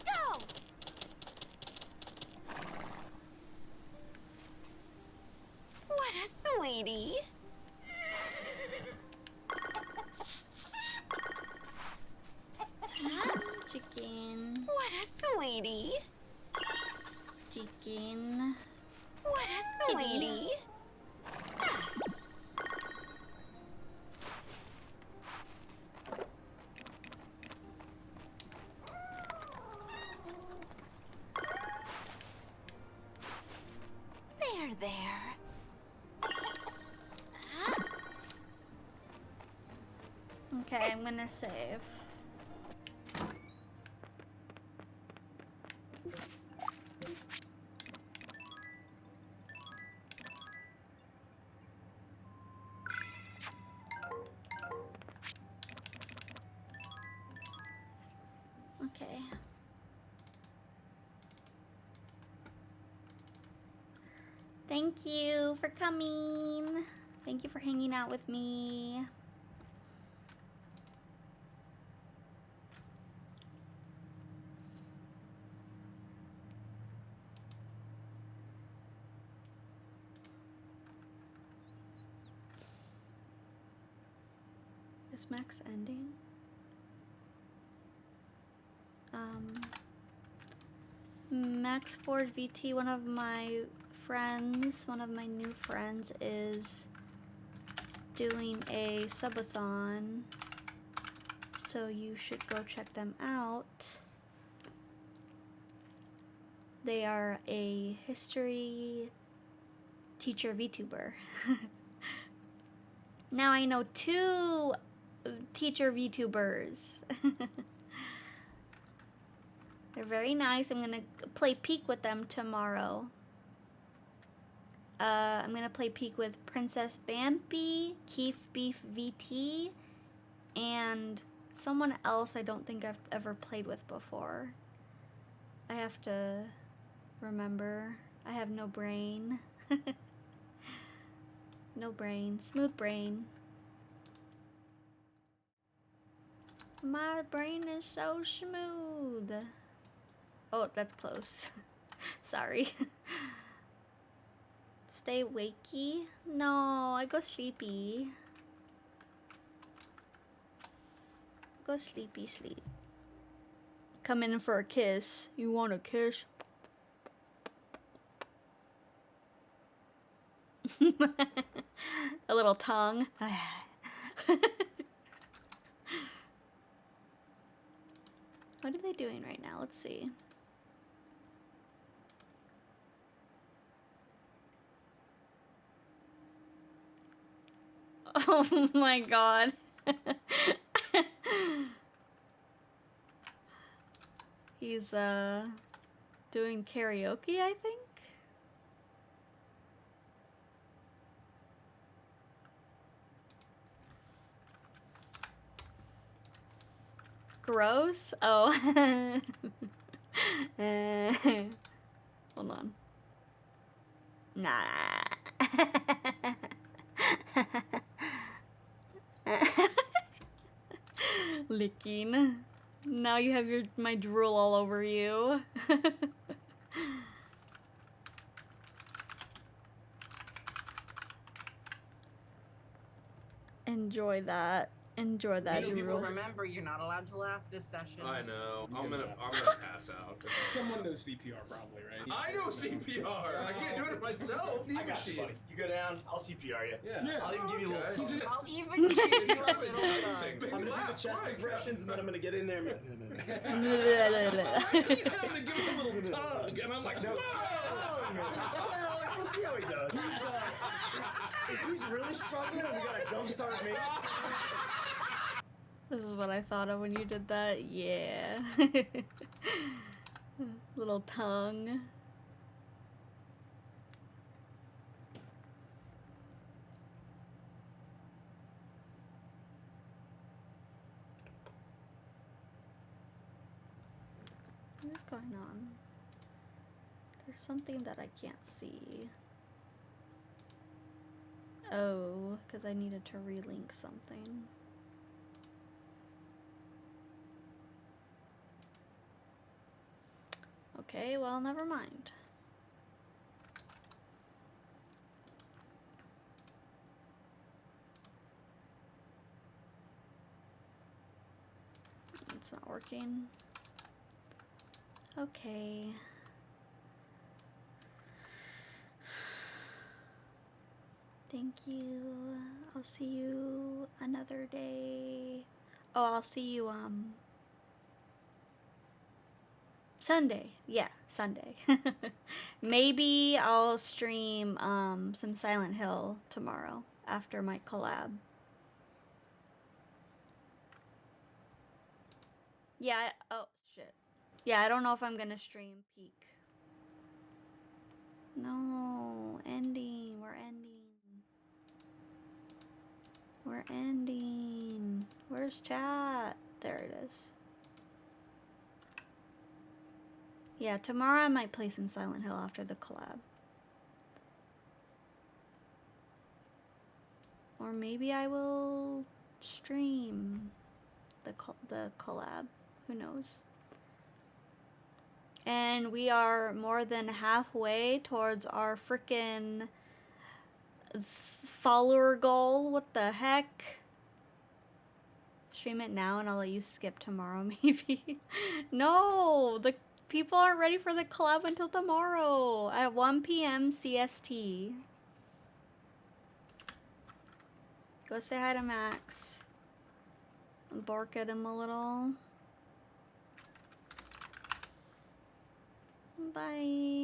Go! What a sweetie! Chicken. What a sweetie! Chicken. What a sweetie! There. Okay, I'm gonna save. Okay. Thank you for coming. Thank you for hanging out with me. Is Max ending? Max Ford VT, one of my new friends is doing a subathon, so you should go check them out. They are a history teacher VTuber. Now I know 2 teacher VTubers. They're very nice. I'm gonna play Peek with them tomorrow. I'm gonna play Peek with Princess Bambi, Keith Beef VT, and someone else I don't think I've ever played with before. I have to remember. I have no brain. No brain. Smooth brain. My brain is so smooth. Oh, that's close. Sorry. Stay wakey? No, I go sleepy. Go sleepy sleep. Come in for a kiss. You want a kiss? A little tongue. What are they doing right now? Let's see. Oh my god. He's doing karaoke, I think. Gross? Oh. Hold on. Nah. Licking. Now you have my drool all over you. Enjoy that. Enjoy that People drool. remember you're not allowed to laugh this session. I know. I'm gonna pass out. Someone knows CPR probably, right? I know CPR. I can't do it myself. I got you, buddy. You go down, I'll CPR you. Yeah. I'll even give you a little tongue. I'll even give you a little tongue. I'm gonna do the chest compressions and then I'm gonna get in there and be like, He's having to give him a little tug, and I'm like, no. Well, we'll see how he does. If he's really struggling and we gotta jumpstart me. This is what I thought of when you did that. Yeah. Little tongue. What is going on? There's something that I can't see. Oh, because I needed to relink something. Okay, well, never mind. It's not working. Okay. Thank you. I'll see you another day. Oh, I'll see you, Sunday. Yeah, Sunday. Maybe I'll stream, some Silent Hill tomorrow after my collab. Yeah, oh, shit. Yeah, I don't know if I'm gonna stream Peak. No, ending. We're ending. We're ending. Where's chat? There it is. Yeah, tomorrow I might play some Silent Hill after the collab. Or maybe I will stream the collab. Who knows? And we are more than halfway towards our frickin' follower goal. What the heck? Stream it now and I'll let you skip tomorrow, maybe. No, the people aren't ready for the collab until tomorrow at 1 p.m. CST. Go say hi to Max. Bark at him a little. Bye.